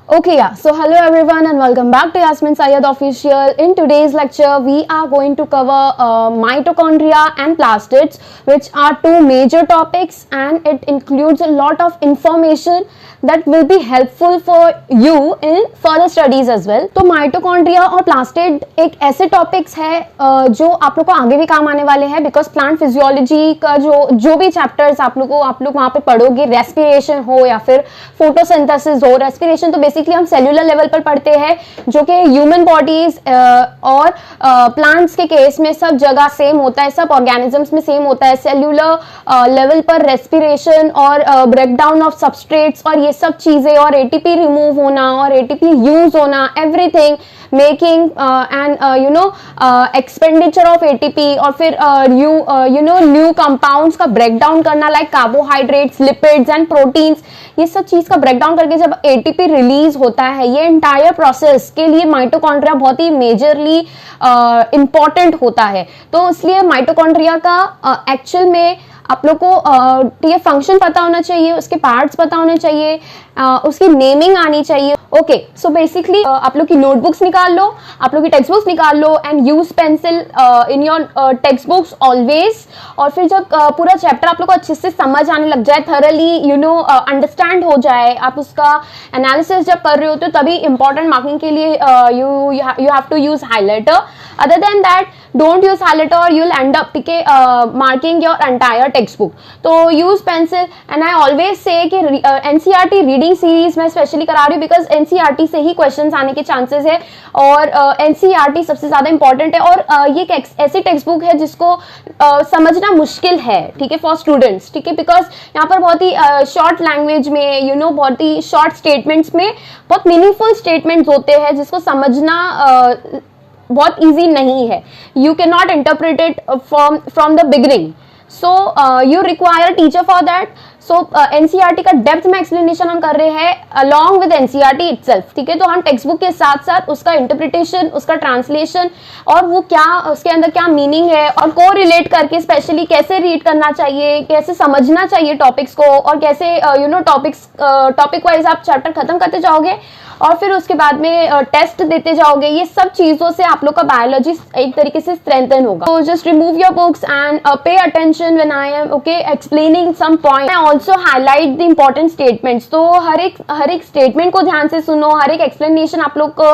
Okay, yeah. So hello everyone and welcome back to Yasmin Syed Official. In today's lecture, we are going to cover mitochondria and plastids, which are two major topics, and it includes a lot of information that will be helpful for you in further studies as well. तो mitochondria और plastid एक ऐसे topics है जो आप लोग को आगे भी काम आने वाले हैं, बिकॉज प्लांट फिजियोलॉजी का जो भी चैप्टर्स आप लोग वहाँ पे पढ़ोगे, रेस्पिरेशन हो या फिर फोटोसिंथेसिस हो। रेस्पिरेशन तो बेसिकली हम सेल्यूलर लेवल पर पढ़ते हैं, जो कि ह्यूमन बॉडीज और प्लांट्स के केस में सब जगह सेम होता है, सब ऑर्गेनिजम्स में सेम होता है। सेल्यूलर लेवल पर रेस्पिरेशन और ब्रेकडाउन ऑफ सबस्ट्रेट्स और ये सब चीजें और एटीपी रिमूव होना और एटीपी यूज होना, everything making and expenditure of ATP और फिर न्यू कंपाउंड्स का ब्रेकडाउन करना, like carbohydrates, lipids and proteins. ये सब चीज का ब्रेकडाउन करके जब एटीपी रिलीज होता है, ये एंटायर प्रोसेस के लिए माइटोकॉन्ड्रिया बहुत ही मेजरली इंपॉर्टेंट होता है। तो इसलिए माइटोकॉन्ड्रिया का एक्चुअल में आप लोग को ये फंक्शन पता होना चाहिए, उसके पार्ट्स पता होने चाहिए, उसकी नेमिंग आनी चाहिए। ओके, सो बेसिकली आप लोग की नोटबुक्स निकाल लो, आप लोग की टेक्स्ट बुक्स निकाल लो and use pencil in your text books always. और फिर जब पूरा चैप्टर आप लोग को अच्छे से समझ आने लग जाए, थरली अंडरस्टैंड हो जाए, आप उसका एनालिसिस जब कर रहे हो तो तभी इंपॉर्टेंट मार्किंग के लिए you have to use highlighter. Other than that don't use highlighter और you will end up marking your entire text book. तो use pencil and I always say कि एनसीईआरटी रीडिंग सीरीज मैं specially करा रही हूँ, because NCERT से ही questions आने के चांसेस है और एनसीईआरटी सबसे ज्यादा इंपॉर्टेंट है। और ये एक ऐसी टेक्स्ट बुक है जिसको समझना मुश्किल है, ठीक है, फॉर स्टूडेंट्स, ठीक है, बिकॉज यहाँ पर बहुत ही शॉर्ट लैंग्वेज में बहुत ही शॉर्ट स्टेटमेंट्स में बहुत मीनिंगफुल स्टेटमेंट्स होते हैं जिसको समझना बहुत इजी नहीं है। You can not interpret it from the beginning, so you require teacher for that. So NCERT का डेप्थ में एक्सप्लेनेशन हम कर रहे हैं अलॉन्ग विद एनसीईआरटी इटसेल्फ, ठीक है। तो हम टेक्स्ट बुक के साथ साथ उसका इंटरप्रिटेशन, उसका ट्रांसलेशन और वो क्या उसके अंदर क्या मीनिंग है और को रिलेट करके स्पेशली कैसे रीड करना चाहिए, कैसे समझना चाहिए टॉपिक्स को और कैसे टॉपिक वाइज आप चैप्टर खत्म करते जाओगे और फिर उसके बाद में टेस्ट देते जाओगे। ये सब चीजों से आप लोग का बायोलॉजी एक तरीके से स्ट्रेंथन होगा। तो just remove your books and pay attention when I am explaining some point. I also highlight the important statements. तो हर एक स्टेटमेंट को ध्यान से सुनो, हर एक एक्सप्लेनेशन आप लोग को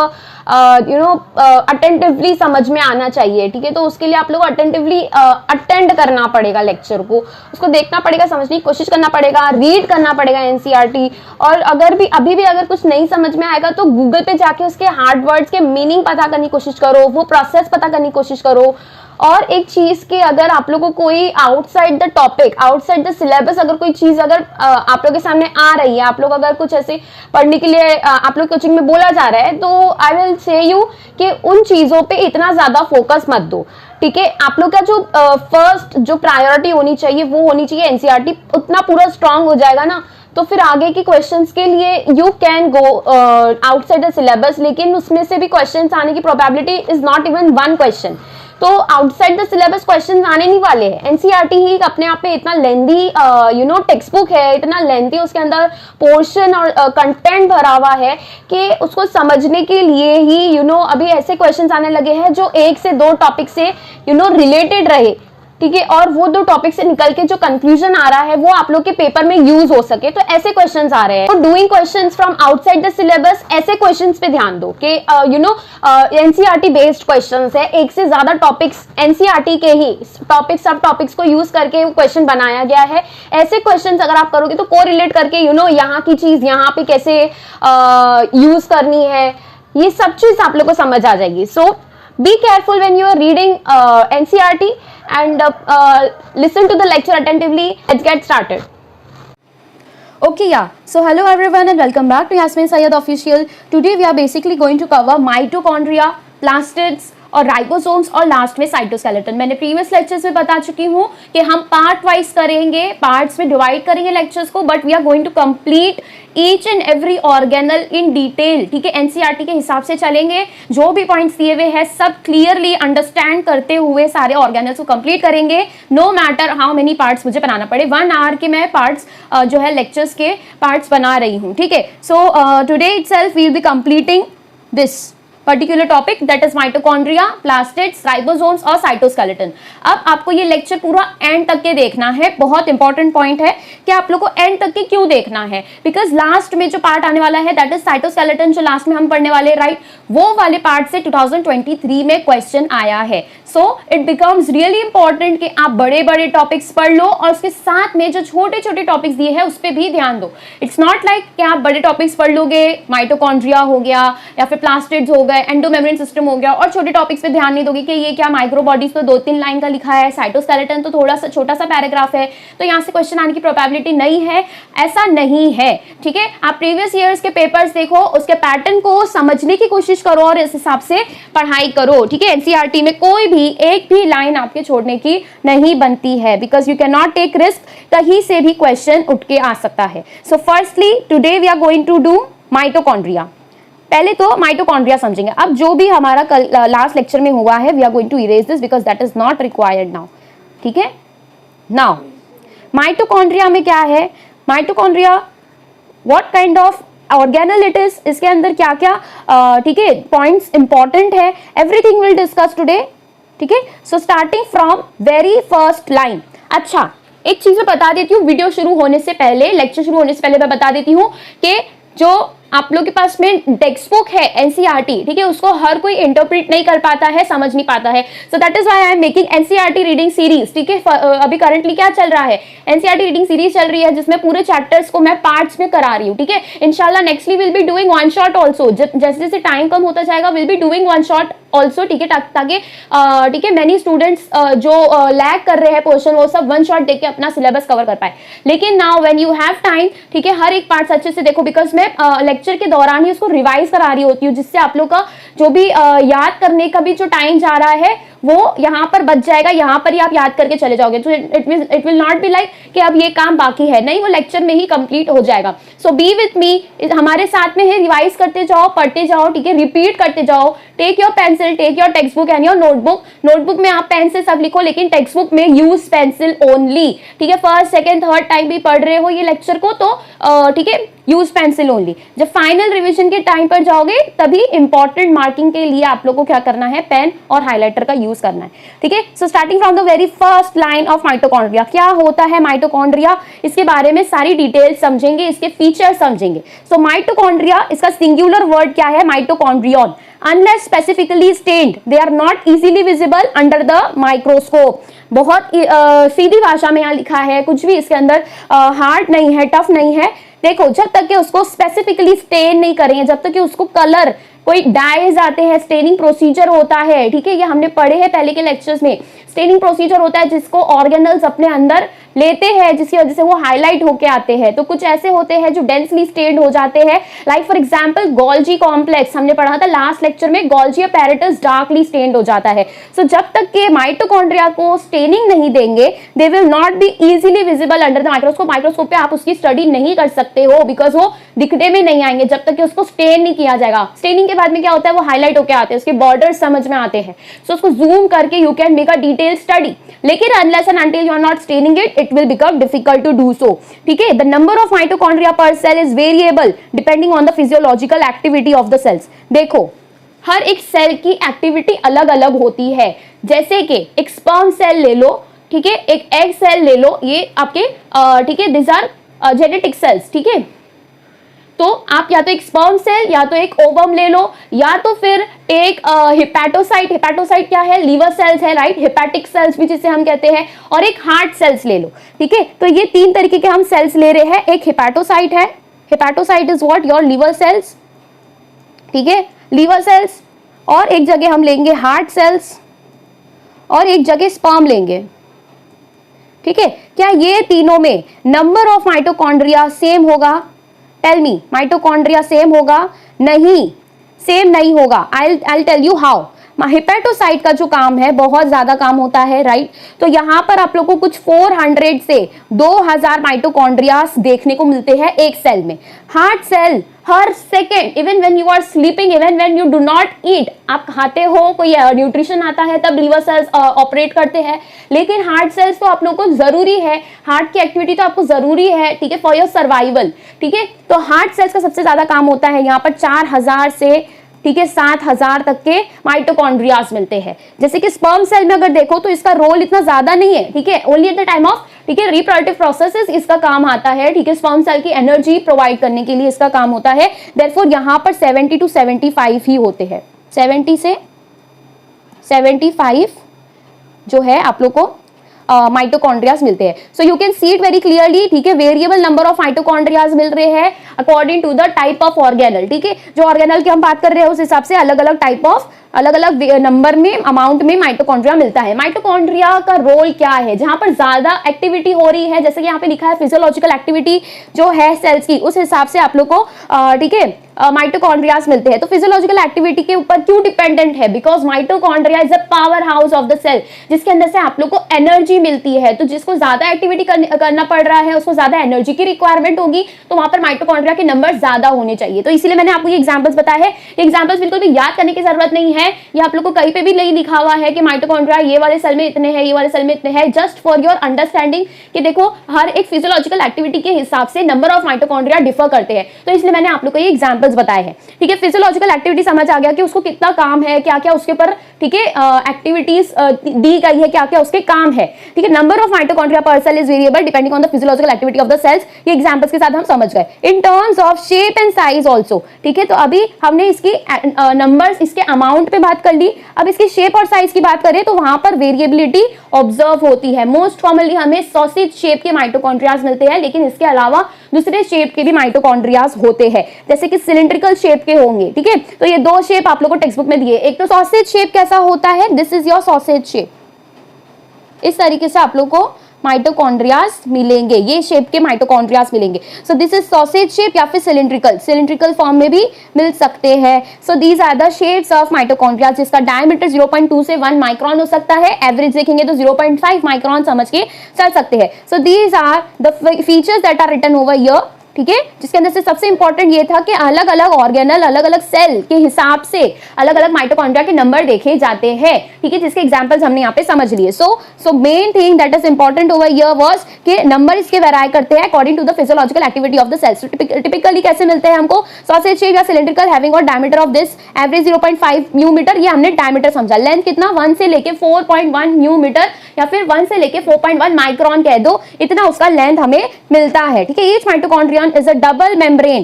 अटेंटिवली समझ में आना चाहिए, ठीक है। तो उसके लिए आप लोग अटेंटिवली अटेंड करना पड़ेगा लेक्चर को, उसको देखना पड़ेगा, समझने की कोशिश करना पड़ेगा, रीड करना पड़ेगा एनसीईआरटी। और अगर भी अभी भी अगर कुछ नहीं समझ में आएगा तो गूगल पे जाके उसके हार्ड वर्ड्स के मीनिंग पता करने की कोशिश करो, वो प्रोसेस पता करने की कोशिश करो। और एक चीज के अगर आप लोगों को कोई outside the topic, outside the syllabus अगर कोई चीज अगर आप लोग के सामने आ रही है, आप लोग अगर कुछ ऐसे पढ़ने के लिए आप लोग कोचिंग में बोला जा रहा है, तो आई विल से यू कि उन चीजों पे इतना ज्यादा फोकस मत दो, ठीक है। आप लोग का जो फर्स्ट जो प्रायोरिटी होनी चाहिए वो होनी चाहिए एनसीईआरटी। उतना पूरा स्ट्रांग हो जाएगा ना, तो फिर आगे के क्वेश्चंस के लिए you can go outside the syllabus, लेकिन उसमें से भी क्वेश्चंस आने की probability is not even one question. तो आउटसाइड द सिलेबस क्वेश्चंस आने नहीं वाले हैं। एनसीईआरटी ही अपने आप में इतना लेंथी टेक्स्ट बुक है, इतना लेंथी उसके अंदर पोर्शन और कंटेंट भरा हुआ है कि उसको समझने के लिए ही अभी ऐसे क्वेश्चंस आने लगे हैं जो एक से दो टॉपिक से रिलेटेड रहे, ठीक है, और वो दो टॉपिक से निकल के जो कंक्लूजन आ रहा है वो आप लोग के पेपर में यूज हो सके। तो ऐसे क्वेश्चंस आ रहे हैं। तो doing questions from outside the syllabus, ऐसे क्वेश्चंस पे ध्यान दो कि एनसीईआरटी बेस्ड क्वेश्चंस है, एक से ज्यादा टॉपिक्स एनसीईआरटी के ही टॉपिक्स सब टॉपिक्स को यूज करके क्वेश्चन बनाया गया है। ऐसे क्वेश्चंस अगर आप करोगे तो कोरिलेट करके यहाँ की चीज यहाँ पे कैसे यूज करनी है, ये सब चीज आप लोग को समझ आ जाएगी। सो be careful when you are reading NCERT and listen to the lecture attentively. Let's get started. Okay, yeah. So hello everyone and welcome back to Yasmin Syed Official. Today we are basically going to cover mitochondria, plastids और ribosomes और last में cytoskeleton. मैंने previous lectures में बता चुकी हूँ कि हम पार्ट वाइज करेंगे, पार्ट्स में डिवाइड करेंगे लेक्चर्स को, but we are going to complete each and every organelle in detail. ठीक है, एनसीईआरटी के हिसाब से चलेंगे, जो भी पॉइंट्स दिए हुए हैं सब क्लियरली अंडरस्टैंड करते हुए सारे ऑर्गेनल्स को कंप्लीट करेंगे, no matter how many parts मुझे बनाना पड़े। 1 आवर के मैं पार्ट्स जो है लेक्चर्स के पार्ट्स बना रही हूँ। ठीक है, so today itself we will be completing this particular topic, that is mitochondria, plastids, ribosomes और साइटोस्केलेटन। अब आपको ये लेक्चर पूरा एंड तक के देखना है। बहुत इंपॉर्टेंट पॉइंट है कि आप लोग को एंड तक के क्यों देखना है, बिकॉज लास्ट में जो पार्ट आने वाला है दैट इज साइटोस्केलेटन, जो लास्ट में हम पढ़ने वाले, राइट, वो वाले पार्ट से 2023 में क्वेश्चन आया है। So it becomes really important कि आप बड़े बड़े टॉपिक्स पढ़ लो और उसके साथ में जो छोटे छोटे टॉपिक्स दिए हैं उस पर भी ध्यान दो। इट्स नॉट लाइक कि आप बड़े टॉपिक्स पढ़ लोगे, माइटोकॉन्ड्रिया हो गया या फिर प्लास्टिड्स हो गए, एंडोमेम्ब्रेन सिस्टम हो गया, और छोटे टॉपिक्स पे ध्यान नहीं दोगे कि ये क्या माइक्रोबॉडीज तो 2-3 लाइन का लिखा है, साइटोस्केलेटन तो थोड़ा सा छोटा सा पैराग्राफ है, तो यहाँ से क्वेश्चन आने की प्रोबेबिलिटी नहीं है। ऐसा नहीं है। ठीक है, आप प्रीवियस ईयर्स के पेपर्स देखो, उसके पैटर्न को समझने की कोशिश करो और इस हिसाब से पढ़ाई करो। ठीक है, एनसीईआरटी में कोई भी एक भी लाइन आपके छोड़ने की नहीं बनती है, because you can not take risk, कहीं से भी क्वेश्चन उठ के आ सकता है। So firstly today we are going to do mitochondria. पहले तो माइटोकॉन्ड्रिया समझेंगे। अब जो भी हमारा कल लास्ट लेक्चर में हुआ है, we are going to erase this because that is not required now. ठीक है, नाउ माइटोकॉन्ड्रिया में क्या है, mitochondria what kind of organelle it is, इसके अंदर क्या क्या ठीक है पॉइंट्स इंपॉर्टेंट है, एवरीथिंग विल डिस्कस टुडे। ठीक है, so starting from very first line. अच्छा, एक चीज मैं बता देती हूँ, वीडियो शुरू होने से पहले, लेक्चर शुरू होने से पहले मैं बता देती हूँ कि जो आप लोग के पास में टेक्स्ट बुक है एनसीईआरटी, ठीक है, उसको हर कोई इंटरप्रेट नहीं कर पाता है, समझ नहीं पाता है। So that is why I am making NCERT reading series. ठीक है, अभी करंटली क्या चल रहा है, एनसीईआरटी रीडिंग सीरीज चल रही है, जिसमें पूरे चैप्टर्स को मैं पार्ट्स में करा रही हूँ। ठीक है, इंशाल्लाह nextly will be doing one shot also, जैसे जैसे टाइम कम होता जाएगा will be doing one shot also. ठीक है, ताकि ठीक है मैनी स्टूडेंट्स जो लैग कर रहे हैं पोर्शन, वो सब वन शॉट देख के अपना सिलेबस कवर कर पाए। लेकिन now when you have time, ठीक है, हर एक पार्ट अच्छे से देखो, बिकॉज मैं लेक्चर के दौरान ही उसको रिवाइज करा रही होती हूँ, जिससे आप लोग का जो भी याद करने का भी जो टाइम जा रहा है वो यहाँ पर बच जाएगा, यहाँ पर ही आप याद करके चले जाओगे। तो it will not be like कि अब ये काम बाकी है, नहीं, वो लेक्चर में ही कंप्लीट हो जाएगा। सो बी विथ मी, हमारे साथ में है, रिवाइज करते जाओ, पढ़ते जाओ, ठीक है, रिपीट करते जाओ। Take your pencil, take your text book and your notebook. Notebook में आप पेन से सब लिखो, लेकिन टेक्स्ट बुक में यूज पेंसिल ओनली। ठीक है, फर्स्ट सेकेंड थर्ड टाइम भी पढ़ रहे हो ये लेक्चर को तो ठीक है यूज पेंसिल ओनली। जब फाइनल रिविजन के टाइम पर जाओगे तभी इंपॉर्टेंट मार्किंग के लिए आप लोगों को क्या करना है, पेन और हाइलाइटर का यूज करना है। ठीक है, so starting from the very first line of mitochondria. क्या होता है माइटोकॉन्ड्रिया, इसके बारे में सारी डिटेल्स समझेंगे, इसके फीचर्स समझेंगे। सो माइटोकॉन्ड्रिया, इसका सिंगुलर वर्ड क्या है, mitochondrion. Unless specifically stained, they are not easily visible under the microscope. बहुत सीधी भाषा में यहाँ लिखा है, कुछ भी इसके अंदर हार्ड नहीं है, टफ नहीं है। देखो, जब तक कि उसको स्पेसिफिकली स्टेन नहीं करेंगे, जब तक कि उसको कलर कोई डाइज आते हैं, स्टेनिंग प्रोसीजर होता है। ठीक है, ये हमने पढ़े हैं पहले के लेक्चर्स में। स्टेनिंग प्रोसीजर होता है जिसको ऑर्गेनल्स अपने अंदर लेते हैं, जिसकी वजह से वो हाईलाइट होके आते हैं। तो कुछ ऐसे होते हैं जो डेंसली स्टेन्ड हो जाते हैं, like for example Golgi complex, हमने पढ़ा था लास्ट लेक्चर में, गोल्जी अपैरेटस डार्कली स्टेन्ड हो जाता है। सो जब तक के माइटोकॉन्ड्रिया को स्टेनिंग नहीं देंगे, they will not be easily visible under the microscope. Microscope पे आप उसकी स्टडी नहीं कर सकते हो, बिकॉज वो दिखने में नहीं आएंगे जब तक कि उसको स्टेन नहीं किया जाएगा। स्टेनिंग के बाद में क्या होता है, वो हाईलाइट होके आते हैं, उसके बॉर्डर्स समझ में आते हैं। सो उसको जूम करके you can make a detail study, लेकिन unless and until you are not staining it, it will become difficult to do so. ठीक है, the number of mitochondria per cell is variable depending on the physiological activity of the cells. देखो, हर एक cell की activity अलग अलग होती है। जैसे कि एक स्पर्म सेल ले लो, ठीक है, एक एग सेल ले लो, ये आपके ठीक है, दिस आर जेनेटिक सेल्स। ठीक है, तो आप या तो एक स्पर्म सेल या तो एक ओवम ले लो, या तो फिर एक हिपैटोसाइट। हिपैटोसाइट क्या है, लीवर सेल्स है, राइट, हिपैटिक सेल्स भी जिसे हम कहते हैं, और एक हार्ट सेल्स ले लो। ठीक है, तो ये 3 तरीके के हम सेल्स ले रहे हैं। एक हिपैटोसाइट है, hepatocyte is what, your liver cells. ठीक है, लीवर सेल्स, और एक जगह हम लेंगे हार्ट सेल्स, और एक जगह स्पर्म लेंगे। ठीक है, क्या ये तीनों में नंबर ऑफ माइटोकॉन्ड्रिया सेम होगा? टेल मी, माइटोकॉन्ड्रिया सेम होगा? नहीं, सेम नहीं होगा। I'll tell you how. Hepatocyte का जो काम है बहुत ज्यादा काम होता है, राइट। तो यहाँ पर आप लोग को कुछ 400 से 2000 माइटोकॉन्ड्रियास देखने को मिलते हैं एक सेल में। हार्ट सेल हर second, even when you are sleeping, even when you do not eat, आप खाते हो, कोई न्यूट्रिशन आता है तब लिवर सेल्स ऑपरेट करते हैं, लेकिन हार्ट सेल्स तो आप लोग को जरूरी है, हार्ट की एक्टिविटी तो आपको जरूरी है, ठीक है, फॉर योर सर्वाइवल, ठीक है। तो हार्ट सेल्स का सबसे ज्यादा काम होता है यहाँ पर 4000 से, ठीक है, 7000 तक के माइटोकॉन्ड्रियास मिलते हैं। जैसे कि स्पर्म सेल में अगर देखो तो इसका रोल इतना ज्यादा नहीं है, ठीक है, only at the time of, ठीक है, रिप्रोडक्टिव प्रोसेसेस इसका काम आता है, ठीक है, स्पर्म सेल की एनर्जी प्रोवाइड करने के लिए इसका काम होता है। देयरफॉर यहाँ पर 70 to 75 ही होते हैं, 70 से 75 जो है आप लोग को माइटोकॉन्ड्रियास मिलते हैं। So you can see it very clearly, ठीक है, वेरिएबल नंबर ऑफ माइटोकॉन्ड्रियास मिल रहे हैं according to the type of organelle, ठीक है, जो ऑर्गेनल की हम बात कर रहे हैं उस हिसाब से अलग अलग टाइप ऑफ, अलग अलग नंबर में, अमाउंट में माइटोकॉन्ड्रिया मिलता है। माइटोकॉन्ड्रिया का रोल क्या है, जहां पर ज्यादा एक्टिविटी हो रही है, जैसे कि यहाँ पे लिखा है फिजियोलॉजिकल एक्टिविटी जो है सेल्स की, उस हिसाब से आप लोग को, ठीक है, माइटोकॉन्ड्रियास मिलते हैं। तो फिजियोलॉजिकल एक्टिविटी के ऊपर क्यों डिपेंडेंट है, because mitochondria is a powerhouse of the cell, जिसके अंदर से आप लोग को एनर्जी मिलती है। तो जिसको ज्यादा एक्टिविटी करना पड़ रहा है, उसको ज्यादा एनर्जी की रिक्वायरमेंट होगी, तो वहां पर माइटोकॉन्ड्रिया के नंबर ज्यादा होने चाहिए। तो इसीलिए मैंने आपको ये एग्जांपल्स बताए हैं। एग्जांपल्स बिल्कुल भी याद करने की जरूरत नहीं है, ये आप लोग को कहीं पे भी नहीं लिखा हुआ है कि माइटोकॉन्ड्रिया ये वाले सेल में इतने हैं, ये वाले सेल में इतने हैं, जस्ट फॉर योर अंडरस्टैंडिंग कि देखो हर एक फिजियोलॉजिकल एक्टिविटी के हिसाब से नंबर ऑफ माइटोकॉन्ड्रिया डिफर करते हैं। तो इसलिए मैंने आप लोग को ये एग्जांपल्स बताए हैं, ठीक है। फिजियोलॉजिकल एक्टिविटी समझ आ गया कि उसको कितना काम है, क्या क्या उसके पर, ठीक है, एक्टिविटीज दी गई है, क्या क्या उसके काम है, ठीक है। Number of mitochondria per cell is variable depending on the physiological activity of the cells. ये एग्जांपल्स के साथ हम समझ गए। In terms of shape and size also, ठीक है। तो अभी हमने इसकी नंबर्स, इसके अमाउंट पे बात कर ली। अब इसकी शेप और साइज की बात करें तो वहां पर वेरिएबिलिटी ऑब्जर्व होती है। मोस्ट कॉमनली हमें सॉसेज शेप के माइटोकॉन्ड्रियाज मिलते हैं, लेकिन इसके अलावा दूसरे शेप के भी माइटोकॉन्ड्रियाज होते हैं, जैसे कि सिलिंड्रिकल शेप के होंगे, ठीक है। तो ये दो शेप आप लोग को टेक्स्ट बुक में दिए। एक तो सॉसेज शेप कैसा होता है, this is your sausage shape, इस तरीके से आप लोग को माइटोकॉन्ड्रियाज मिलेंगे, ये शेप के माइटोकॉन्ड्रियाज मिलेंगे। So this is sausage shape या फिर सिलिंड्रिकल फॉर्म में भी मिल सकते हैं। So these are the shapes of mitochondrias, जिसका डायमीटर 0.2 से 1 माइक्रोन हो सकता है। एवरेज देखेंगे तो 0.5 माइक्रोन समझ के चल सकते हैं। So these are the features that are written over here, ठीक है, जिसके अंदर से सबसे इंपॉर्टेंट ये था कि अलग अलग ऑर्गेनल, अलग अलग सेल के हिसाब से अलग अलग माइटोकॉन्ड्रिया के नंबर देखे जाते हैं, ठीक है, जिसके एग्जांपल्स हमने यहाँ पे समझ लिए। So main thing that is important over here was कि नंबर इसके वेराई करते हैं according to the physiological activity of the cells. Typically कैसे मिलते हैं हमको, सॉसेज शेप या सिलिंड्रिकल हैविंग और diameter of this average 0.5 mu metre, ये हमने डायमीटर समझा। लेंथ कितना, 1 से लेके 4.1 म्यूमीटर या फिर 1 से लेके 4.1 माइक्रोन कह दो, इतना उसका लेंथ हमें मिलता है, ठीक है। Each mitochondrion is a double membrane,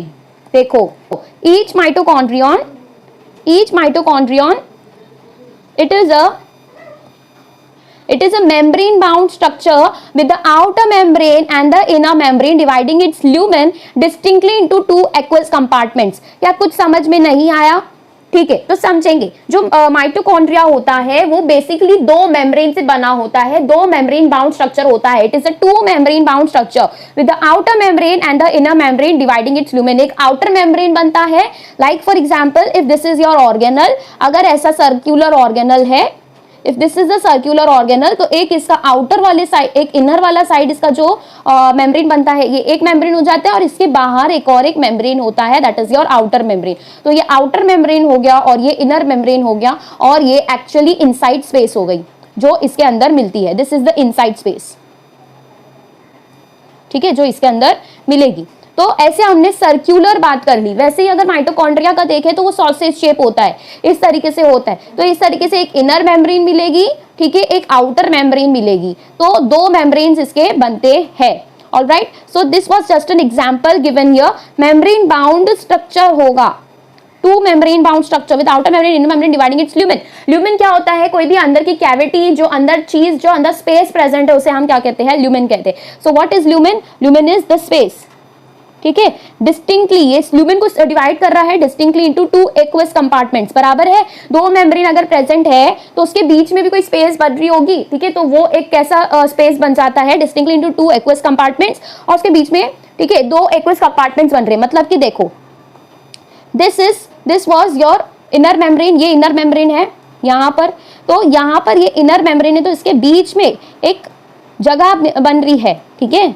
देखो each mitochondrion it is a membrane bound structure with the outer membrane and the inner membrane dividing its lumen distinctly into two aqueous compartments। क्या कुछ समझ में नहीं आया, ठीक है, तो समझेंगे। जो माइटोकॉन्ड्रिया होता है वो बेसिकली दो मेम्ब्रेन से बना होता है, दो मेम्ब्रेन बाउंड स्ट्रक्चर होता है। It is a to membrane bound structure with the outer membrane and the inner membrane dividing it's lumen. एक आउटर मेम्ब्रेन बनता है, like for example if this is your organelle, अगर ऐसा circular organelle है, if this is the circular organelle, तो एक इसका outer वाले साइड, एक इनर वाला साइड इसका जो मेम्ब्रेन बनता है, ये एक मेम्ब्रेन हो जाता है और इसके बाहर एक और एक मेम्ब्रेन होता है, that is your outer membrane. तो ये आउटर मेम्ब्रेन हो गया और ये इनर मेम्ब्रेन हो गया, और ये एक्चुअली इनसाइड स्पेस हो गई जो इसके अंदर मिलती है। This is the inside space, ठीक है, जो इसके अंदर मिलेगी। तो ऐसे हमने सर्कुलर बात कर ली। वैसे ही अगर माइटोकॉन्ड्रिया का देखें तो वो सॉसेज शेप होता है, इस तरीके से होता है। तो इस तरीके से एक इनर मेम्ब्रेन मिलेगी, ठीक है, एक आउटर मेम्ब्रेन मिलेगी, तो दो मेम्ब्रेन्स इसके बनते हैं। Alright, so this was just an example given here. Membrane bound structure होगा, two membrane bound structure with outer membrane inner membrane dividing its lumen. Lumen क्या होता है, कोई भी अंदर की कैविटी, जो अंदर चीज, जो अंदर स्पेस प्रेजेंट है, उसे हम क्या कहते हैं, ल्यूमेन कहते हैं। So what is lumen, lumen is the space, ठीक है। डिस्टिंक्टली, ये ल्यूमेन को डिवाइड कर रहा है distinctly into two aqueous compartments, बराबर है। दो मेम्ब्रेन अगर प्रेजेंट है तो उसके बीच में भी कोई स्पेस बन रही होगी, ठीक है, तो वो एक कैसा स्पेस बन जाता है, distinctly into two aqueous compartments, और उसके बीच में, ठीक है, दो एक्वस कंपार्टमेंट्स बन रहे हैं। मतलब कि देखो, this was your inner membrane, ये इनर मेम्ब्रेन है, यहाँ पर, तो यहाँ पर ये इनर मेम्ब्रेन है, तो इसके बीच में एक जगह बन रही है, ठीक है।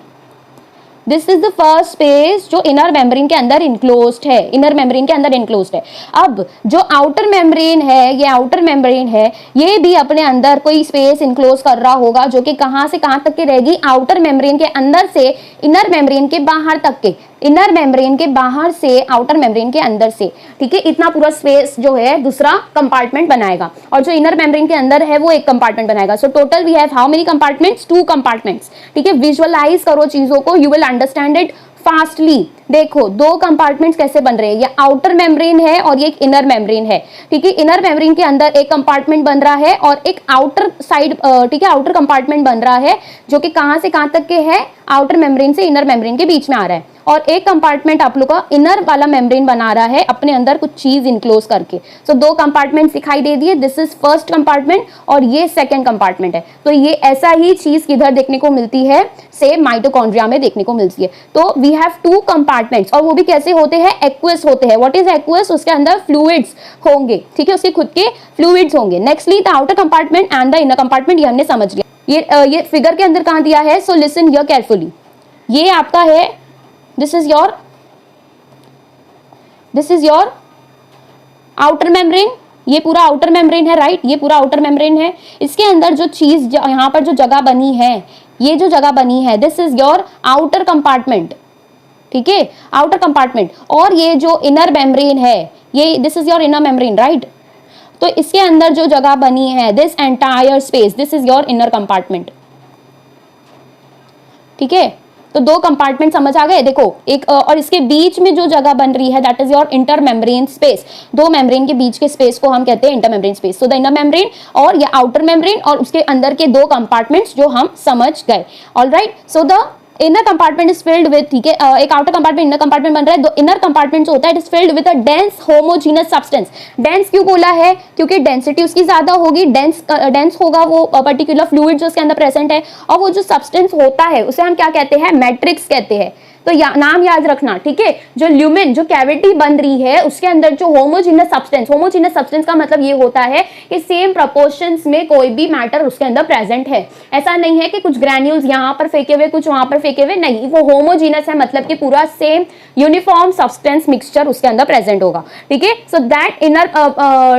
This is the first space जो इनर मेम्ब्रेन के अंदर इनक्लोज्ड है, इनर मेम्ब्रेन के अंदर इनक्लोज्ड है। अब जो आउटर मेम्ब्रेन है, ये आउटर मेम्ब्रेन है, ये भी अपने अंदर कोई स्पेस इनक्लोज कर रहा होगा, जो कि कहां से कहां तक की रहेगी, आउटर मेम्ब्रेन के अंदर से इनर मेम्ब्रेन के बाहर तक के, इनर मेम्ब्रेन के बाहर से आउटर मेम्ब्रेन के अंदर से, ठीक है। इतना पूरा स्पेस जो है दूसरा कंपार्टमेंट बनाएगा, और जो इनर मेम्ब्रेन के अंदर है वो एक कंपार्टमेंट बनाएगा। So total we have how many compartments, 2 compartments, ठीक है। विजुअलाइज करो चीजों को, you will understand it fastly. देखो 2 कंपार्टमेंट्स कैसे बन रहे हैं, ये आउटर मेम्ब्रेन है और ये एक इनर मेम्ब्रेन है, ठीक है। इनर मेम्ब्रेन के अंदर एक कंपार्टमेंट बन रहा है और एक आउटर साइड, ठीक है, आउटर कंपार्टमेंट बन रहा है, जो कि कहां से कहां तक के है, आउटर मेम्ब्रेन से इनर मेम्ब्रेन के बीच में आ रहा है। और एक कंपार्टमेंट आप लोग का इनर वाला मेम्ब्रेन बना रहा है अपने अंदर कुछ चीज इनक्लोज करके। सो 2 कंपार्टमेंट दिखाई दे दिए, दिस इज फर्स्ट कंपार्टमेंट और ये सेकंड कंपार्टमेंट है। तो ये ऐसा ही चीज किधर देखने को मिलती है, सेम माइटोकॉन्ड्रिया में देखने को मिलती है। तो वी हैव 2 कंपार्टमेंट्स, और वो भी कैसे होते हैं, एक्वस होते हैं। व्हाट इज एक्वस, उसके अंदर फ्लूइड्स होंगे, ठीक है, उसके खुद के फ्लूइड्स होंगे। Nextly the outer compartment and the inner compartment, ये हमने समझ लिया। ये फिगर के अंदर कहां दिया है, सो लिसन हियर केयरफुली। ये आपका है, this is your outer membrane, ये पूरा आउटर मेम्ब्रेन है, राइट, ये पूरा आउटर मेम्ब्रेन है। इसके अंदर जो चीज यहाँ पर जो जगह बनी है, ये जो जगह बनी है, this is your outer compartment, ठीक है, आउटर कंपार्टमेंट। और ये जो इनर मेम्ब्रेन है, ये this is your inner membrane, right. तो इसके अंदर जो जगह बनी है, this entire space, this is your inner compartment, ठीक है। तो 2 कंपार्टमेंट समझ आ गए। देखो एक और इसके बीच में जो जगह बन रही है, that is your inter membrane space. 2 membrane के बीच के स्पेस को हम कहते हैं inter membrane space. So the inner membrane और ये आउटर मेम्ब्रेन और उसके अंदर के 2 कंपार्टमेंट्स जो हम समझ गए। Alright, so the inner compartment is filled with, ठीक है, एक आउटर कंपार्टमेंट इनर कंपार्टमेंट बन रहा है। दो इनर कंपार्टमेंट जो होता है it is filled with a dense homogeneous substance. Dense क्यों बोला है, क्योंकि डेंसिटी उसकी ज्यादा होगी, डेंस होगा वो पर्टिकुलर फ्लूइड जो उसके अंदर प्रेजेंट है, और वो जो सब्सटेंस होता है उसे हम क्या कहते हैं, मैट्रिक्स कहते हैं। तो नाम याद रखना, ठीक है। जो ल्यूमेन, जो कैविटी बन रही है, उसके अंदर जो होमोजीनस सब्सटेंस का मतलब ये होता है कि सेम प्रोपोर्शंस में कोई भी मैटर उसके अंदर प्रेजेंट है। ऐसा नहीं है कि कुछ ग्रैन्यूल्स यहाँ पर फेंके हुए, कुछ वहां पर फेंके हुए, नहीं, वो होमोजीनस है, मतलब कि पूरा सेम यूनिफॉर्म सब्सटेंस मिक्सचर उसके अंदर प्रेजेंट होगा, ठीक है। सो दैट इनर,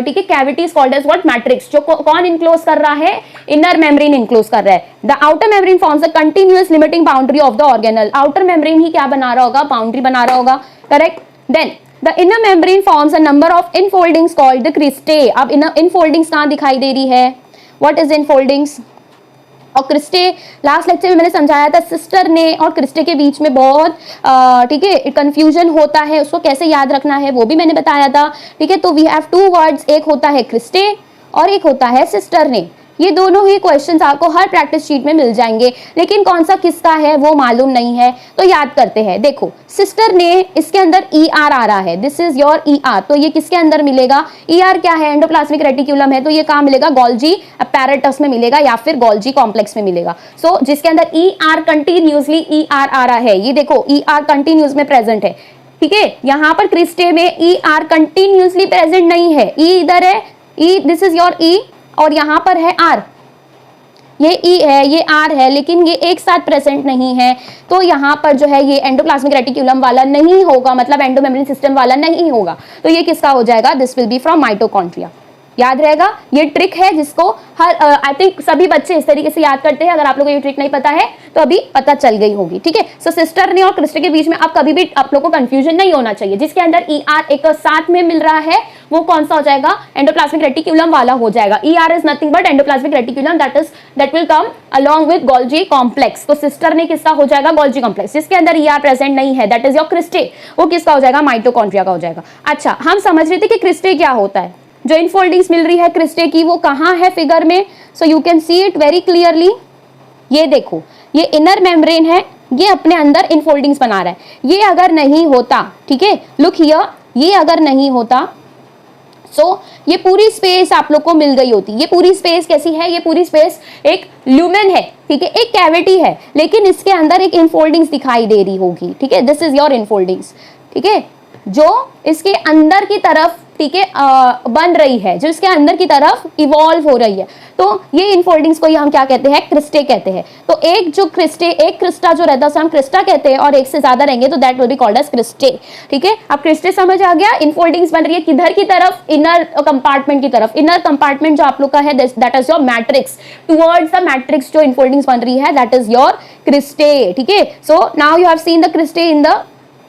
ठीक है, cavity is called as what, matrix. जो कौन इनक्लोज कर रहा है, इनर मेम्ब्रेन इनक्लोज कर रहा है। The outer membrane forms a continuous limiting boundary of the organelle. Outer membrane ही क्या बना रहा होगा, बाउंड्री बना रहा होगा, correct. Then the inner membrane forms a number of infoldings called the cristae. अब इनफोल्डिंग्स कहां दिखाई दे रही है, व्हाट इज इनफोल्डिंग्स और क्रिस्टे। लास्ट लेक्चर में मैंने समझाया था सिस्टर ने और क्रिस्टे के बीच में बहुत ठीक है कंफ्यूजन होता है, उसको कैसे याद रखना है वो भी मैंने बताया था, ठीक है। तो वी हैव 2 वर्ड्स, एक होता है क्रिस्टे और एक होता है सिस्टर ने। ये दोनों ही क्वेश्चंस आपको हर प्रैक्टिस शीट में मिल जाएंगे, लेकिन कौन सा किसका है वो मालूम नहीं है, तो याद करते हैं। देखो सिस्टर ने, इसके अंदर ER आ रहा है, दिस इज योर ER, तो ये किसके अंदर मिलेगा, ER क्या है, एंडोप्लाज्मिक रेटिक्यूलम है, तो ये कहाँ मिलेगा, गोल्जी अपैरेटस में मिलेगा या फिर गोल्जी कॉम्प्लेक्स में मिलेगा। सो जिसके अंदर ER कंटिन्यूसली ER आ रहा है, ये देखो ER कंटिन्यूस में प्रेजेंट है, ठीक है। यहाँ पर क्रिस्टे में ER कंटिन्यूसली प्रेजेंट नहीं है, E इधर है, E this is your E और यहां पर है R, ये E है, ये R है, लेकिन ये एक साथ प्रेजेंट नहीं है। तो यहाँ पर जो है ये एंडोप्लाज्मिक रेटिक्यूलम वाला नहीं होगा, मतलब एंडोमेम्ब्रेन सिस्टम वाला नहीं होगा। तो ये किसका हो जाएगा, this will be from mitochondria. याद रहेगा, ये ट्रिक है जिसको हर आई थिंक सभी बच्चे इस तरीके से याद करते हैं। अगर आप लोगों को ये ट्रिक नहीं पता है तो अभी पता चल गई होगी, ठीक है। सो सिस्टर ने और क्रिस्टे के बीच में अब कभी भी आप लोगों को कंफ्यूजन नहीं होना चाहिए। जिसके अंदर ER एक साथ में मिल रहा है वो कौन सा हो जाएगा, एंडोप्लाज्मिक रेटिक्यूलम वाला हो जाएगा। ER is nothing but endoplasmic reticulum, that will come along with Golgi complex. तो सिस्टर ने किसका हो जाएगा, गोल्जी कॉम्प्लेक्स। जिसके अंदर ER प्रेजेंट नहीं है, दैट इज योर क्रिस्टे, वो किसका हो जाएगा, माइटोकॉन्ड्रिया का हो जाएगा। अच्छा, हम समझ रहे थे कि क्रिस्टे क्या होता है। जो इनफोल्डिंग्स मिल रही है क्रिस्टे की वो कहाँ है फिगर में, सो you can see it very clearly. ये देखो, ये इनर मेम्ब्रेन है, ये अपने अंदर इनफोल्डिंग्स बना रहा है। ये अगर नहीं होता, ठीक है, लुक हियर, ये अगर नहीं होता सो ये पूरी स्पेस आप लोग को मिल गई होती। ये पूरी स्पेस कैसी है, ये पूरी स्पेस एक ल्यूमेन है, ठीक है, एक कैविटी है, लेकिन इसके अंदर एक इनफोल्डिंग्स दिखाई दे रही होगी, ठीक है। दिस इज योर इनफोल्डिंग्स, ठीक है, जो इसके अंदर की तरफ ठीक है, बन रही है, जो इसके अंदर की तरफ इवॉल्व हो रही है। तो ये इनफोल्डिंग्स को हम क्या कहते हैं, क्रिस्टे कहते हैं। तो एक जो क्रिस्टे, एक क्रिस्टा जो रहता है उसे हम क्रिस्टा कहते हैं, और एक से ज्यादा रहेंगे तो that will be called as cristae. ठीक है, अब क्रिस्टे समझ आ गया। इनफोल्डिंग्स बन रही है किधर की तरफ, इनर कंपार्टमेंट की तरफ। इनर कंपार्टमेंट जो आप लोग का है that is your matrix, towards the matrix जो इनफोल्डिंग्स बन रही है दैट इज योर क्रिस्टे। ठीक है, so now you have seen the cristae in the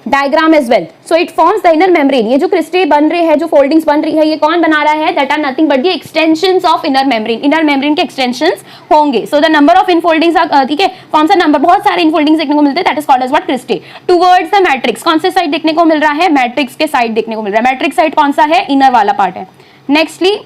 diagram as well. So it forms the inner membrane. ये जो क्रिस्टे बन रहे हैं, जो फोल्डिंग्स बन रही है, ये कौन बना रहा है, that are nothing but the extensions of inner membrane. Inner membrane के एक्सटेंशंस होंगे। So the number of infoldings, ठीक है, कौन सा नंबर, बहुत सारे इनफोल्डिंग्स देखने को मिलते हैं, that is called as what, cristae. Towards the matrix, कौन से साइड देखने को मिल रहा है, मैट्रिक्स के साइड देखने को मिल रहा है। मैट्रिक्स साइड कौन सा है, इनर वाला पार्ट है। Nextly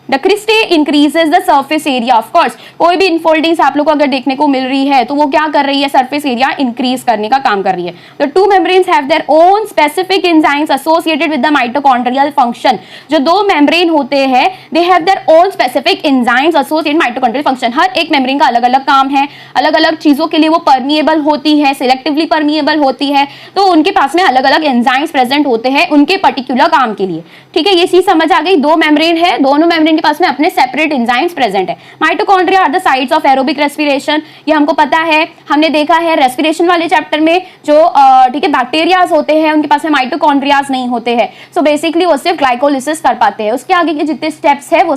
the cristae increases the surface area. Of course कोई भी इनफोल्डिंग्स आप लोग को अगर देखने को मिल रही है तो वो क्या कर रही है, सरफेस एरिया इंक्रीज करने का काम कर रही है। The two membranes have their own specific enzymes associated with the mitochondrial function. जो दो मेम्ब्रेन होते हैं they have their own specific enzymes associated mitochondrial function. हर एक मेम्ब्रेन का अलग अलग काम है, अलग अलग चीजों के लिए वो परमिएबल होती है, सिलेक्टिवली परमिएबल होती है, तो उनके पास में अलग अलग एंजाइम्स प्रेजेंट होते हैं उनके पर्टिकुलर काम के लिए। ठीक है, ये चीज समझ आ गई। दो मेम्ब्रेन है, दोनों मेम्ब्रेन के पास में अपने सेपरेट एंजाइम्स प्रेजेंट है। Mitochondria are the sites of aerobic respiration. ये हमको पता है, हमने देखा है रेस्पिरेशन वाले चैप्टर में, जो ठीक है बैक्टीरियाज होते हैं उनके पास में माइटोकॉन्ड्रियाज नहीं होते हैं। सो बेसिकली वो सिर्फ ग्लाइकोलिसिस कर पाते हैं। उसके आगे के जितने स्टेप्स है वो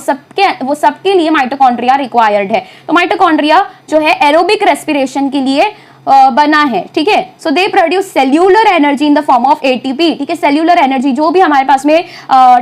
सबके लिए माइटोकॉन्ड्रिया रिक्वायर्ड है। तो माइटोकॉन्ड्रिया जो है एरोबिक रेस्पिरेशन के लिए बना है। ठीक है, so they produce cellular energy in the form of ATP. ठीक है, सेल्यूलर एनर्जी जो भी हमारे पास में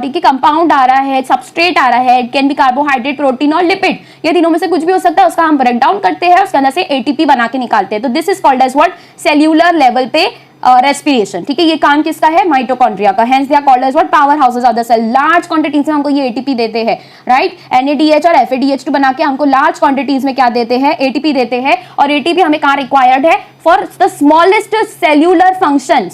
ठीक है कंपाउंड आ रहा है, सबस्ट्रेट आ रहा है, it can be carbohydrate, protein और लिपिड, ये तीनों में से कुछ भी हो सकता है, उसका हम ब्रेक डाउन करते हैं, उसके अंदर से एटीपी बना के निकालते हैं। तो this is called as what, cellular level पे रेस्पिरेशन। ठीक है, ये काम किसका है, माइटोकॉन्ड्रिया का। Hence they are called as what, power houses of the cell. Large quantities में हमको ये एटीपी देते हैं, राइट। NADH और FADH2 बना के हमको लार्ज क्वांटिटीज में क्या देते हैं, एटीपी देते हैं। और एटीपी हमें कहाँ रिक्वायर्ड है, for the smallest cellular function,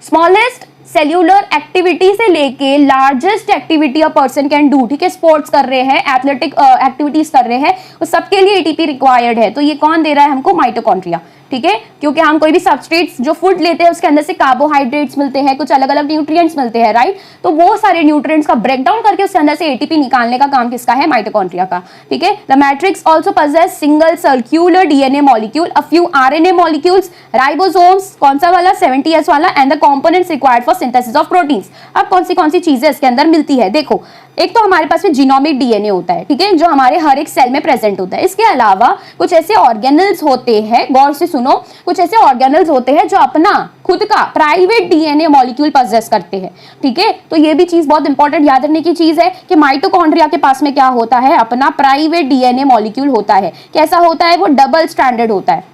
smallest cellular activity से लेके largest activity a person can do. ठीक है, स्पोर्ट्स कर रहे हैं, एथलेटिक एक्टिविटीज कर रहे हैं, तो सबके लिए एटीपी रिक्वायर्ड है। तो ये कौन दे रहा है हमको, माइटोकॉन्ड्रिया। ठीक है, क्योंकि हम कोई भी सबस्ट्रेट्स जो फूड लेते हैं उसके अंदर से कार्बोहाइड्रेट्स मिलते हैं, कुछ अलग अलग न्यूट्रिएंट्स मिलते हैं, राइट। तो वो सारे न्यूट्रिएंट्स का ब्रेकडाउन करके उसके अंदर से एटीपी निकालने का काम किसका है, माइटोकॉन्ड्रिया का। ठीक है, the matrix also possess single circular DNA molecule, a few RNA molecules, ribosomes, कौन सा वाला, 70S वाला, and the components required for synthesis of proteins. अब कौन सी चीजें इसके अंदर मिलती है, देखो। एक तो हमारे पास में जीनोमिक DNA होता है, ठीक है, जो हमारे हर एक सेल में प्रेजेंट होता है। इसके अलावा कुछ ऐसे ऑर्गेनल्स होते हैं, गौर से सुनो, कुछ ऐसे ऑर्गेनल्स होते हैं जो अपना खुद का प्राइवेट DNA मॉलिक्यूल पजेस करते हैं। ठीक है, तो ये भी चीज बहुत इंपॉर्टेंट याद रखने की चीज है कि माइटोकॉन्ड्रिया के पास में क्या होता है, अपना प्राइवेट DNA मॉलिक्यूल होता है। कैसा होता है वो, डबल स्ट्रैंडेड होता है।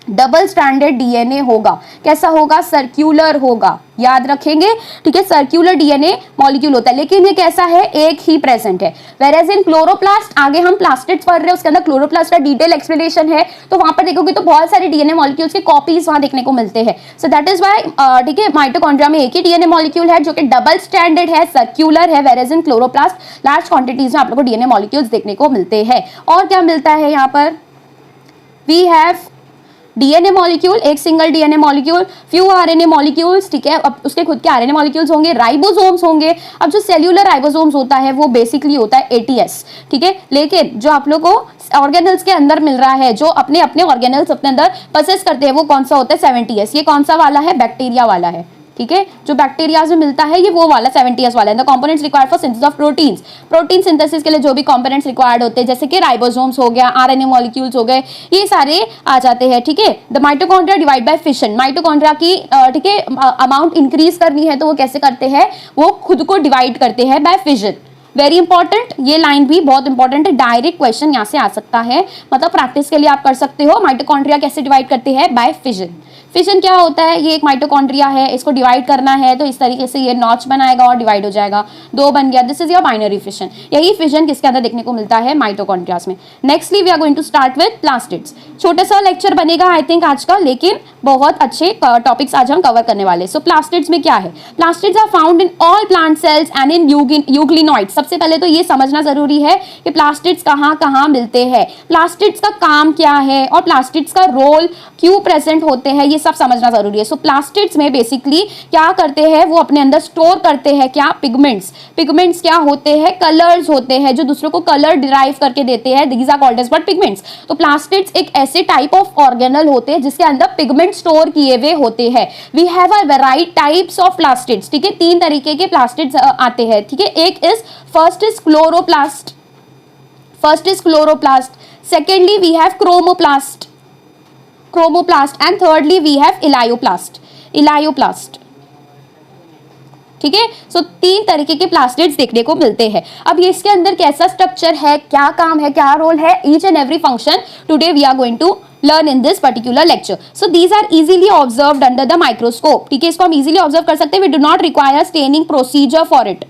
डबल स्ट्रैंडेड DNA होगा, कैसा होगा, सर्क्यूलर होगा, याद रखेंगे। ठीक है, सर्क्यूलर DNA मॉलिक्यूल होता है, लेकिन ये कैसा है, एक ही प्रेजेंट है। वेरेज इन क्लोरोप्लास्ट, आगे हम प्लास्टिड्स पढ़ रहे हैं, उसके अंदर क्लोरोप्लास्ट का डिटेल एक्सप्लेनेशन है, तो वहां पर देखोगे तो बहुत सारे DNA मॉलिक्यूल्स के कॉपीज वहां देखने को मिलते हैं। सो दैट इज व्हाई ठीक है, माइटोकॉन्ड्रिया में एक ही DNA मॉलिक्यूल है जो कि डबल स्ट्रैंडेड है, सर्क्यूलर है। वेरेज इन क्लोरोप्लास्ट लार्ज क्वांटिटीज में आप लोगों को DNA मॉलिक्यूल्स देखने को मिलते हैं। और क्या मिलता है यहाँ पर, वी हैव DNA मॉलिक्यूल, एक single DNA molecule, few RNA molecules. ठीक है, अब उसके खुद के RNA मॉलिक्यूल्स होंगे, राइबोसोम्स होंगे। अब जो सेल्यूलर राइबोसोम्स होता है वो बेसिकली होता है ATS। ठीक है, लेकिन जो आप लोग को ऑर्गेनल्स के अंदर मिल रहा है, जो अपने अपने ऑर्गेनल्स अपने अंदर प्रोसेस करते हैं, वो कौन सा होता है, 70S। ये कौन सा वाला है, बैक्टीरिया वाला है। ठीक है, जो बैक्टीरियाज में मिलता है ये वो वाला 70S वाला है। The components required for synthesis of proteins, protein synthesis के लिए जो भी कंपोनेंट्स रिक्वायर्ड होते हैं, जैसे कि राइबोसोम्स हो गया, RNA मॉलिक्यूल्स हो गए, ये सारे आ जाते हैं। ठीक है, the mitochondria divide by fission, mitochondria की ठीक है अमाउंट इंक्रीज करनी है तो वो कैसे करते हैं, वो खुद को डिवाइड करते हैं बाय फिशन। वेरी इंपॉर्टेंट, ये लाइन भी बहुत इंपॉर्टेंट है, डायरेक्ट क्वेश्चन यहाँ से आ सकता है, मतलब प्रैक्टिस के लिए आप कर सकते हो। माइटोकॉन्ड्रिया कैसे डिवाइड करते हैं, बाय फिजन। फिजन क्या होता है, ये एक माइटोकॉन्ड्रिया है, इसको डिवाइड करना है तो इस तरीके से ये नॉच बनाएगा और डिवाइड हो जाएगा, दो बन गया, this is your binary fission. यही फिजन किसके अंदर देखने को मिलता है, माइटोकॉन्ड्रियाज में। Nextly we are going to start with plastids. छोटा सा लेक्चर बनेगा आई थिंक आज का, लेकिन बहुत अच्छे टॉपिक्स आज हम कवर करने वाले। सो प्लास्टिड्स में क्या है, plastids are found in all plant cells and in euglenoids. सबसे पहले तो ये समझना जरूरी है कि प्लास्टिड्स कहाँ मिलते हैं, प्लास्टिड्स का काम क्या है और प्लास्टिड्स का रोल क्यों प्रेजेंट होते हैं, ये सब समझना जरूरी है। सो प्लास्टिड्स में बेसिकली क्या करते हैं, वो अपने अंदर स्टोर करते हैं क्या, पिगमेंट्स। पिगमेंट्स क्या होते हैं, कलर्स होते हैं जो दूसरों को कलर डिराइव करके देते हैं, these are called as what, pigments. तो प्लास्टिड्स एक ऐसे टाइप ऑफ ऑर्गेनल होते हैं जिसके अंदर पिगमेंट स्टोर किए हुए होते हैं। We have a variety types of plastids, ठीक है, 3 तरीके के प्लास्टिड्स आते हैं, ठीक है। एक is first is chloroplast, secondly we have chromoplast and thirdly we have elioplast, ठीक है। सो 3 तरीके के प्लास्टिड्स देखने को मिलते हैं। अब ये इसके अंदर कैसा स्ट्रक्चर है, क्या काम है, क्या रोल है, each and every function today we are going to learn in this particular lecture. So these are easily observed under the microscope, ठीक है, इसको हम easily observe कर सकते हैं, we do not require staining procedure for it.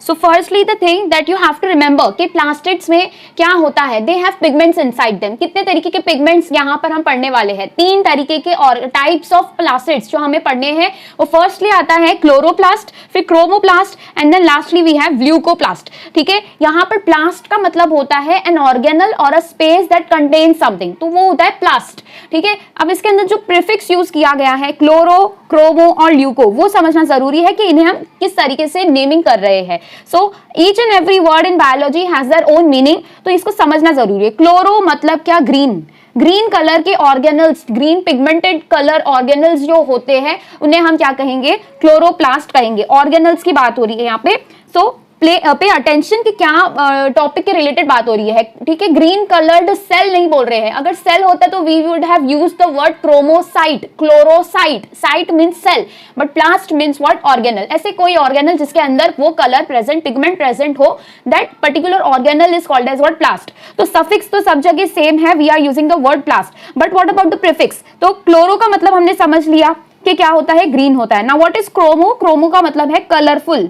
So firstly the thing that you have to remember कि plastids में क्या होता है, they have pigments inside them। कितने तरीके के पिगमेंट्स यहाँ पर हम पढ़ने वाले हैं, 3 तरीके के और टाइप्स ऑफ प्लास्टिड्स जो हमें पढ़ने हैं। वो फर्स्टली आता है क्लोरोप्लास्ट, फिर chromoplast and then lastly we have leucoplast, ठीक है। यहाँ पर प्लास्ट का मतलब होता है एन ऑर्गेनल और a space that contain something, तो वो होता है प्लास्ट, ठीक है। अब इसके अंदर जो प्रीफिक्स यूज किया गया है क्लोरो, क्रोमो और ल्यूको, वो समझना जरूरी है कि इन्हें हम किस तरीके से नेमिंग कर रहे हैं। So each and every word in biology has their own meaning, तो इसको समझना जरूरी है। क्लोरो मतलब क्या, ग्रीन कलर के organelles, green pigmented colour organelles जो होते हैं उन्हें हम क्या कहेंगे, क्लोरोप्लास्ट कहेंगे। ऑर्गेनल्स की बात हो रही है यहाँ पे। सो पे अटेंशन कि क्या टॉपिक के रिलेटेड बात हो रही है, ठीक है। ग्रीन कलर्ड सेल नहीं बोल रहे हैं, अगर सेल होता तो we would have used the word chromocyte, chlorocyte, cyte means cell, but plast means what, organelle. ऐसे कोई ऑर्गेनल जिसके अंदर वो कलर प्रेजेंट, पिगमेंट प्रेजेंट हो, that particular organelle is called as what, plast. तो सफिक्स तो सब जगह सेम है, we are using the word plast, but what about the prefix. तो क्लोरो का मतलब हमने समझ लिया कि क्या होता है, ग्रीन होता है। Now what is chromo, chromo का मतलब है कलरफुल,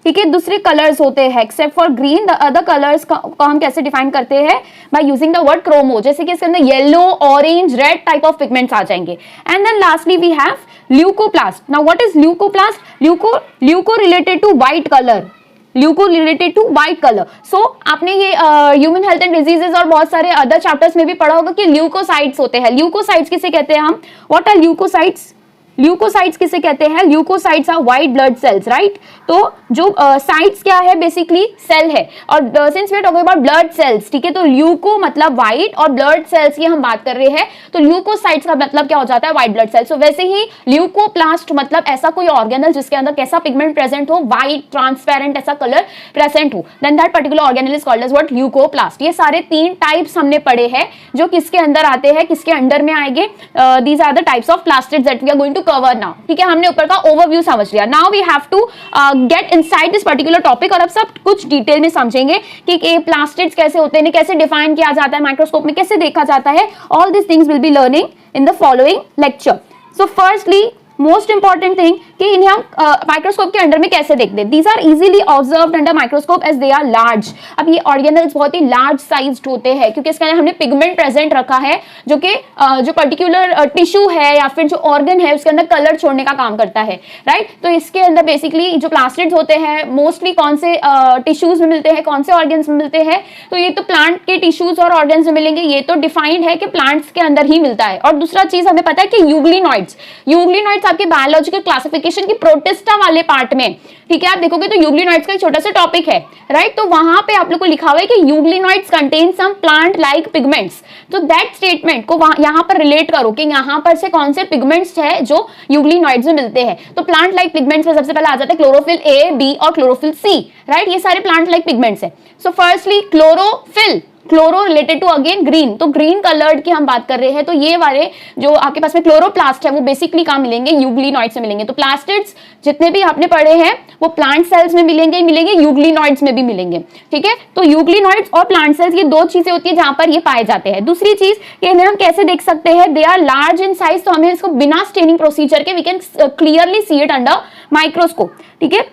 ठीक है। दूसरे कलर्स होते हैं except for green, the other colours को हम कैसे डिफाइन करते हैं, by using the word chromo, जैसे कि इसके अंदर yellow, orange, red type of pigments आ जाएंगे। And then lastly we have leucoplast. Now what is leucoplast, leuco related to white colour, leuco related to white colour. So आपने ये human health and diseases और बहुत सारे other chapters में भी पढ़ा होगा कि ल्यूकोसाइट्स होते हैं। ल्यूकोसाइट्स किसे कहते हैं हम, व्हाट आर ल्यूकोसाइट्स, ल्यूकोसाइट्स किसे कहते हैं, leucocytes are white blood cells, right. तो जो साइट्स क्या है, बेसिकली सेल है, और since we are talking about blood cells, ठीक है, तो ल्यूको मतलब व्हाइट और ब्लड सेल्स की हम बात कर रहे हैं, तो ल्यूकोसाइट्स का मतलब क्या हो जाता है, व्हाइट ब्लड सेल्स। तो वैसे ही ल्यूकोप्लास्ट मतलब ऐसा कोई ऑर्गेनल जिसके अंदर कैसा पिगमेंट प्रेजेंट हो, व्हाइट ट्रांसपेरेंट ऐसा कलर प्रेजेंट हो, then that particular organelle is called as what, leucoplast. ये सारे 3 टाइप्स हमने पढ़े हैं जो किसके अंदर आते हैं, किसके अंडर में आएंगे, these are the types of plastids that we are going to cover now, ठीक है। हमने ऊपर का ओवरव्यू समझ लिया। Now we have to get inside this particular topic, और अब सब कुछ डिटेल में समझेंगे कि प्लास्टिड्स कैसे होते हैं, कैसे डिफाइन किया जाता है, माइक्रोस्कोप में कैसे देखा जाता है। All this things will be learning in the following lecture. So firstly most important thing कि इन्हें हम माइक्रोस्कोप के अंडर में कैसे देखते हैं। These are easily observed under microscope as they are large. अब ये ऑर्गेनल्स बहुत ही लार्ज साइज्ड होते हैं क्योंकि इसके अंदर हमने पिगमेंट प्रेजेंट रखा है जो कि जो पर्टिकुलर टिश्यू है या फिर जो ऑर्गन है उसके अंदर कलर छोड़ने का काम करता है, राइट। तो इसके अंदर बेसिकली जो प्लास्टिड्स होते हैं मोस्टली कौन से टिश्यूज में मिलते हैं, कौन से ऑर्गन्स में मिलते हैं, तो ये तो प्लांट के टिश्यूज और ऑर्गन्स में मिलेंगे, ये तो डिफाइंड है कि प्लांट्स के अंदर ही मिलता है। और दूसरा चीज हमें पता है कि यूग्लिनॉइड्स आपके बायोलॉजिकल क्लासिफिकेशन की प्रोटिस्टा वाले पार्ट में, ठीक है, आप देखोगे तो यूग्लिनॉइड्स का एक छोटा सा टॉपिक है, राइट। तो वहां पे आप लोग को लिखा हुआ है कि euglenoids contain some plant like pigments. तो दैट स्टेटमेंट को यहाँ पर रिलेट करो कि यहाँ पर से कौन से पिगमेंट्स है जो यूग्लिनॉइड्स में मिलते हैं। तो प्लांट लाइक पिगमेंट्स में सबसे पहले आ जाता है क्लोरोफिल ए, बी और क्लोरोफिल सी, राइट। ये सारे प्लांट लाइक पिगमेंट्स है। So firstly chlorophyll, chloro related to again green, तो ग्रीन कलर्ड की हम बात कर रहे हैं। तो ये वाले जो आपके पास में क्लोरोप्लास्ट है वो बेसिकली कहाँ मिलेंगे, यूग्लिनॉइड्स में मिलेंगे। तो प्लास्टिड्स जितने भी आपने पढ़े हैं वो प्लांट सेल्स में मिलेंगे, यूग्लिनॉइड्स में भी मिलेंगे, ठीक है। तो यूग्लिनॉइड्स और प्लांट सेल्स ये 2 चीजें होती है जहां पर ये पाए जाते हैं। दूसरी चीज इन्हें हम कैसे देख सकते हैं, they are large in size, तो हमें इसको बिना स्टेनिंग प्रोसीजर के we can clearly see it under microscope, ठीक है।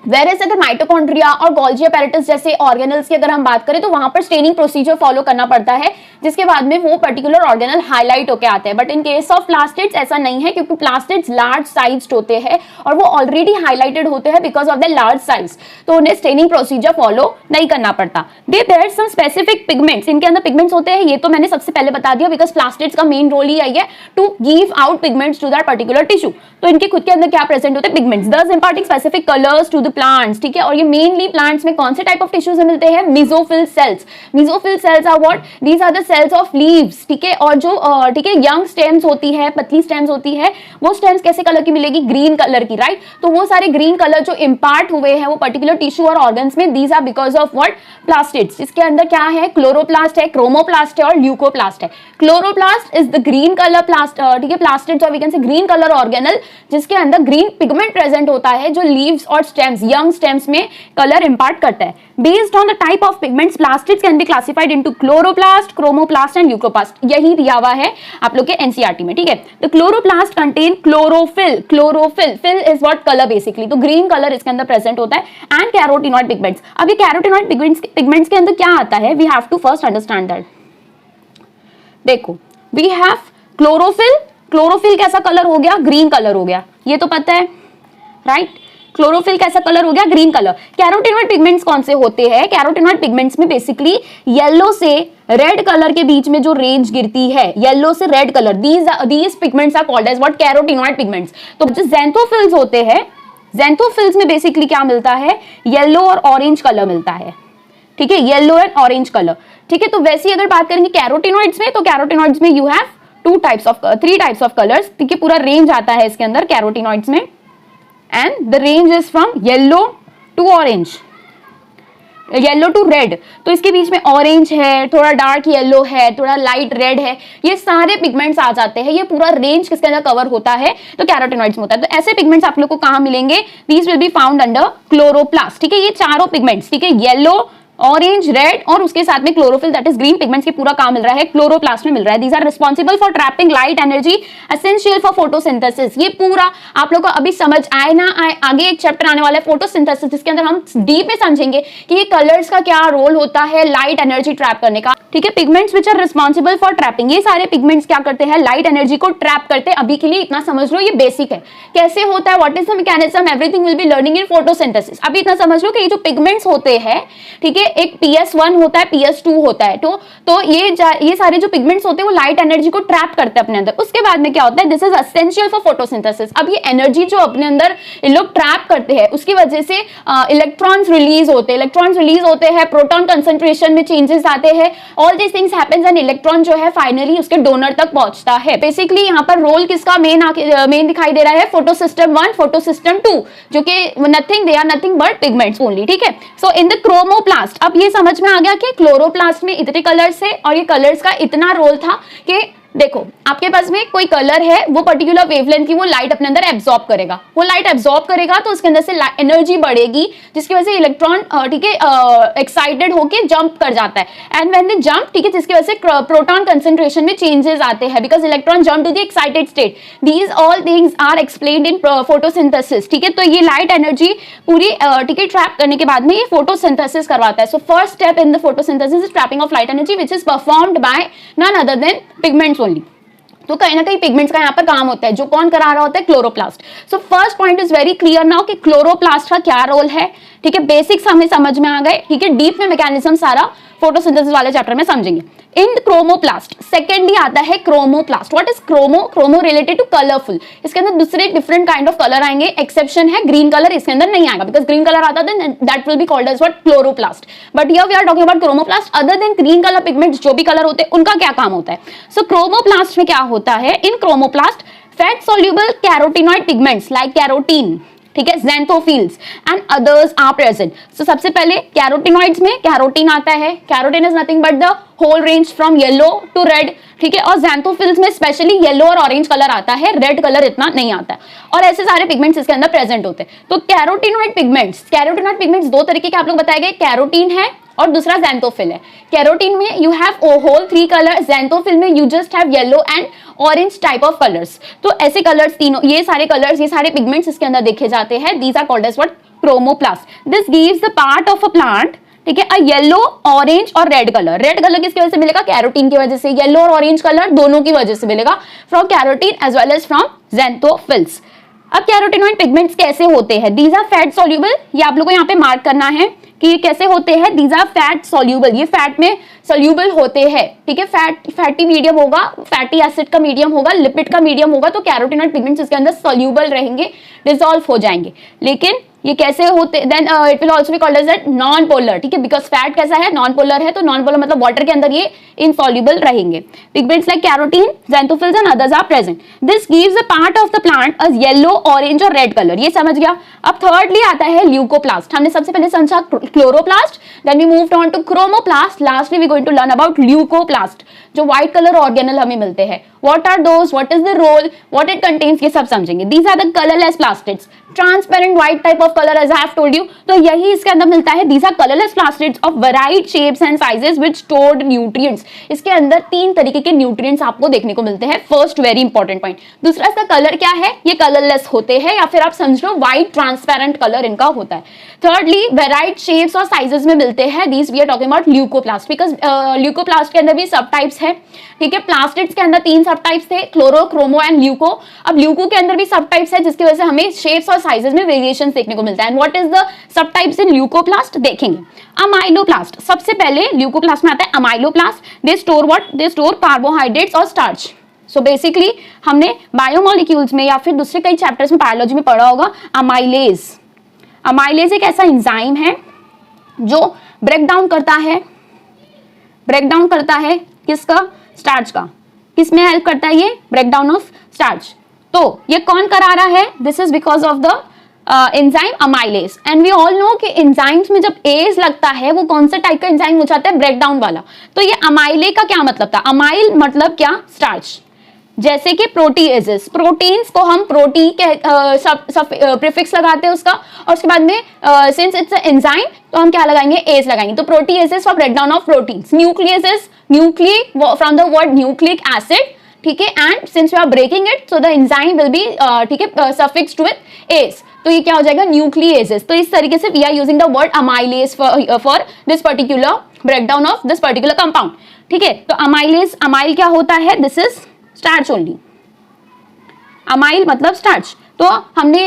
वेरेस अगर माइटोकॉन्ड्रिया और गोल्जी अपैरेटस जैसे ऑर्गेनल्स की अगर हम बात करें तो वहां पर स्टेनिंग प्रोसीजर फॉलो करना पड़ता है, जिसके बाद में वो पर्टिकुलर ऑर्गेनल हाईलाइट होकर आते हैं। But in case of plastids ऐसा नहीं है, क्योंकि प्लास्टिड्स लार्ज साइज्ड होते हैं और वो ऑलरेडी हाईलाइटेड होते हैं because of the large size, तो उन्हें स्टेनिंग प्रोसीजर फॉलो नहीं करना पड़ता। They bear some specific pigments, इनके अंदर पिगमेंट्स होते हैं, ये तो मैंने सबसे पहले बता दिया, बिकॉज प्लास्टिड्स का मेन रोल ही यही है to give out pigments to that particular tissue. तो इनके खुद के अंदर क्या प्रेजेंट होते हैं, pigments, thus imparting specific colours to the plants. ठीक है, और ये मेनली प्लांट्स में कौन से टाइप ऑफ टिश्यूज में मिलते हैं, mesophyll cells. Mesophyll cells are what, these are the cells of leaves. ठीक है, और जो ठीक है यंग स्टेम्स होती है, पतली स्टेम्स होती है, वो स्टेम्स कैसे कलर की मिलेगी, ग्रीन कलर की, राइट। तो वो सारे ग्रीन कलर जो इंपार्ट हुए हैं वो पर्टिकुलर टिश्यू और ऑर्गन्स में, these are because of what, plastids. इसके अंदर क्या है, क्लोरोप्लास्ट है, क्रोमोप्लास्ट है और ल्यूकोप्लास्ट है। Chloroplast is the green colour plast, ठीक है, प्लास्टिड्स और we can say green colour organelle, जिसके अंदर ग्रीन पिगमेंट प्रेजेंट होता है जो लीव्स और स्टेम्स, यंग स्टेम्स में कलर इंपार्ट करता है। Based on the type of pigments, plastids can be classified into chloroplast, chromoplast and leucoplast. यही दिया हुआ है आप लोग के एनसीईआरटी में। ठीक है, the chloroplast contain chlorophyll, chlorophyll, phyll is what, colour basically, तो ग्रीन कलर इसके अंदर प्रेजेंट होता है, एंड कैरोटिनॉइड पिगमेंट्स। अब ये कैरोटिनॉइड पिगमेंट्स के अंदर क्या आता है, we have to first understand that. देखो, वी हैव क्लोरोफिल, क्लोरोफिल कैसा कलर हो गया, ग्रीन कलर हो गया, ये तो पता है, राइट। क्लोरोफिल कैसा कलर हो गया, ग्रीन कलर। कैरोटिनॉइड पिगमेंट्स कौन से होते हैं, कैरोटिनॉइड पिगमेंट्स में बेसिकली येलो से रेड कलर के बीच में जो रेंज गिरती है, येलो से red colour, these pigments are called as what, carotenoid pigments. तो जो ज़ैंथोफिल्स होते हैं, ज़ैंथोफिल्स में बेसिकली क्या मिलता है, येलो और ऑरेंज कलर मिलता है। ठीक है, येलो एंड ऑरेंज कलर। ठीक है, तो वैसे ही अगर बात करेंगे कैरोटिनॉइड्स में, तो कैरोटिनॉइड्स में you have three types of colours. ठीक है, पूरा रेंज आता है इसके अंदर कैरोटिनॉइड्स में, and the range is from yellow to orange, yellow to red. तो इसके बीच में ऑरेंज है, थोड़ा डार्क येलो है, थोड़ा लाइट रेड है, ये सारे पिगमेंट्स आ जाते हैं। ये पूरा रेंज किसके अंदर कवर होता है, तो कैरोटिनॉइड्स में होता है। तो ऐसे पिगमेंट्स आप लोग को कहां मिलेंगे, these will be found under chloroplast. ठीक है, ये चारों पिगमेंट्स, ठीक है, येलो, ऑरेंज, रेड और उसके साथ में chlorophyll that is green pigments के पूरा काम मिल रहा है क्लोरोप्लास्ट में मिल रहा है। These are responsible for trapping light energy essential for photosynthesis. ये पूरा आप लोग को अभी समझ आए ना आए, आगे एक चैप्टर आने वाला है फोटोसिंथेसिस, जिसके अंदर हम डीप में समझेंगे कि ये कलर्स का क्या रोल होता है लाइट एनर्जी ट्रैप करने का। ठीक है, pigments which are responsible for trapping, ये सारे पिगमेंट्स क्या करते हैं, लाइट एनर्जी को ट्रैप करते हैं। अभी के लिए इतना समझ लो, ये बेसिक है, कैसे होता है, what is the mechanism, everything will be learning in photosynthesis. अभी इतना समझ लो कि ये जो पिगमेंट्स होते हैं, ठीक है, एक PS1 होता है, PS2 होता है, तो ये सारे जो पिगमेंट्स होते हैं वो लाइट एनर्जी को ट्रैप करते हैं अपने अंदर। उसके बाद में क्या होता है, this is essential for photosynthesis. अब ये एनर्जी जो अपने अंदर ये लोग ट्रैप करते हैं, उसकी वजह से इलेक्ट्रॉन्स रिलीज होते हैं, प्रोटॉन कंसंट्रेशन में चेंजेस आते हैं, all these things happens and electron जो है फाइनली उसके डोनर तक पहुंचता है। बेसिकली यहाँ पर रोल किसका मेन दिखाई दे रहा है, फोटोसिस्टम 1, फोटोसिस्टम 2, जो कि they are nothing but pigments only. ठीक है, सो इन द क्रोमोप्लास्ट, अब ये समझ में आ गया कि क्लोरोप्लास्ट में इतने कलर्स है और ये कलर्स का इतना रोल था कि देखो आपके पास में कोई कलर है, वो पर्टिकुलर वेवलेंथ की वो लाइट अपने अंदर एब्जॉर्ब करेगा, तो उसके अंदर से एनर्जी बढ़ेगी, जिसकी वजह से इलेक्ट्रॉन ठीक है एक्साइटेड होके जंप कर जाता है, एंड व्हेन दे जंप, ठीक है, जिसकी वजह से प्रोटॉन कंसंट्रेशन में चेंजेस आते हैं because electron jump to the excited state. These all things are explained in photosynthesis. ठीक है, तो ये लाइट एनर्जी पूरी ठीक है ट्रैप करने के बाद में ये फोटोसिंथेसिस करवाता है। So first step in the photosynthesis is trapping of light energy which is performed by none other than pigments only. तो कहीं ना कहीं पिगमेंट्स का यहाँ पर काम होता है, जो कौन करा रहा होता है, chloroplast. So first point is very clear now कि क्लोरोप्लास्ट का क्या रोल है। ठीक है, बेसिक्स हमें समझ में आ गए। ठीक है, डीप में मैकेनिज्म सारा फोटोसिंथेसिस वाले चैप्टर में समझेंगे। इन क्रोमोप्लास्ट सेकेंडली आता है chromoplast. What is chromo related to colourful, इसके अंदर दूसरे डिफरेंट काइंड ऑफ कलर आएंगे, एक्सेप्शन है ग्रीन कलर, इसके अंदर नहीं आएगा बिकॉज ग्रीन कलर आता है that will be called as what, chloroplast. But here we are talking about chromoplast. Other than green colour pigments जो भी कलर होते हैं उनका क्या काम होता है। सो क्रोमोप्लास्ट में क्या होता है, in chromoplast fat soluble carotenoid pigments like carotene, ठीक है, xanthophylls and others are present. So सबसे पहले कैरोटिनॉइड्स में कैरोटीन आता है। Carotene is nothing but the whole range from yellow to red. ठीक है, और ज़ैंथोफिल्स में स्पेशली येलो और ऑरेंज कलर आता है, रेड कलर इतना नहीं आता है, और ऐसे सारे पिगमेंट्स इसके अंदर प्रेजेंट होते हैं। तो कैरोटिनॉइड पिगमेंट्स दो तरीके के आप लोग बताए गए, कैरोटीन है और दूसरा ज़ैंथोफिल है। कैरोटीन में you have whole 3 colour, xanthophyll में you just have yellow and orange type of colours. तो ऐसे कलर्स तीनों, ये सारे कलर्स, ये सारे पिगमेंट्स इसके अंदर देखे जाते हैं। These are called as what? Chromoplast. This gives the part of a plant, ठीक है, अ येलो, ऑरेंज और रेड कलर। रेड कलर किसकी वजह से मिलेगा? कैरोटीन की वजह से। येलो और ऑरेंज कलर दोनों की वजह से मिलेगा, from carotene as well as from xanthophylls. अब कैरोटीनॉइड पिगमेंट्स कैसे होते हैं? दीज आर फैट सॉल्यूबल, ये आप लोगों को यहाँ पे मार्क करना है कि ये कैसे होते हैं। दीज आर फैट सॉल्यूबल, ये फैट में सॉल्यूबल होते हैं, ठीक है। फैटी मीडियम होगा, फैटी एसिड का मीडियम होगा, लिपिड का मीडियम होगा, तो कैरोटीनॉइड पिगमेंट्स इसके अंदर सॉल्यूबल रहेंगे, डिसॉल्व हो जाएंगे। लेकिन ये कैसे होते? Then it will also be called as that non polar, ठीक है, बिकॉज फैट कैसा है? नॉन पोलर है, तो नॉन पोलर मतलब वाटर के अंदर ये इनसॉल्युबल रहेंगे। Pigments like carotene, xanthophylls and others are present. This gives a part of the plant a yellow, orange और रेड कलर, ये समझ गया। अब थर्डली आता है ल्यूकोप्लास्ट। हमने सबसे पहले समझा chloroplast, then we moved on to chromoplast, lastly we going to learn about leucoplast, जो व्हाइट कलर ऑर्गेनल हमें मिलते हैं। What are those? What is the role? What it contains? ये सब समझेंगे। These are the colorless plastids. Transparent white type of color as I have told you. तो यही इसके अंदर मिलता है। These are colorless plastids of varied shapes and sizes with stored nutrients. इसके अंदर 3 तरीके के nutrients आपको देखने को मिलते हैं। First very important point. दूसरा इसका कलर क्या है? ये colorless होते हैं, या फिर आप समझ लो white transparent color इनका होता है। Thirdly, varied shapes और sizes में मिलते हैं। These we are talking about leucoplast because leucoplast के अंदर भी सब टाइप्स है, ठीक है। प्लास्टिड्स के अंदर 3 सब टाइप्स थे, क्लोरो, क्रोमो एंड ल्यूको। अब ल्यूको के अंदर भी सब टाइप्स है, जिसकी वजह से हमें शेप्स और साइजेस में वेरिएशंस देखने को मिलता है। And what is the sub types in leucoplast देखेंगे। अमाइलोप्लास्ट, सबसे पहले ल्यूकोप्लास्ट में आता है amyloplast. They store what? They store carbohydrates और स्टार्च। सो बेसिकली हमने बायोमोलिक्यूल्स में या फिर दूसरे कई चैप्टर्स में बायोलॉजी में पढ़ा होगा अमाइलेज। अमाइलेज एक ऐसा एंजाइम है जो ब्रेक डाउन करता है किसका? स्टार्च का। किस में हेल्प करता है ये? Break down of starch. तो ये कौन करा रहा है? This is because of the enzyme amylase. And we all know कि एंजाइम्स में जब एज लगता है वो कौन सा टाइप का एंजाइम हो जाता है? ब्रेक डाउन वाला। तो ये अमाइले का क्या मतलब था? अमाइल मतलब क्या? स्टार्च। जैसे कि प्रोटीएजेस, प्रोटीन्स को हम प्रोटी के प्रीफिक्स लगाते हैं उसका, और उसके बाद में सिंस इट्स एंजाइम तो हम क्या लगाएंगे? एज लगाएंगे। तो proteases for break down of proteins, nucleases, nucleic from the word nucleic acid, ठीक है। And since we are breaking it so the enzyme will be, ठीक है, सफिक्स्ड विद एज, तो ये क्या हो जाएगा? न्यूक्लिएजेस। तो इस तरीके से we are using the word amylase for this particular breakdown of this particular compound, ठीक है। तो अमाइलेज, अमाइल क्या होता है? This is starch only. Amyl मतलब स्टार्च। तो हमने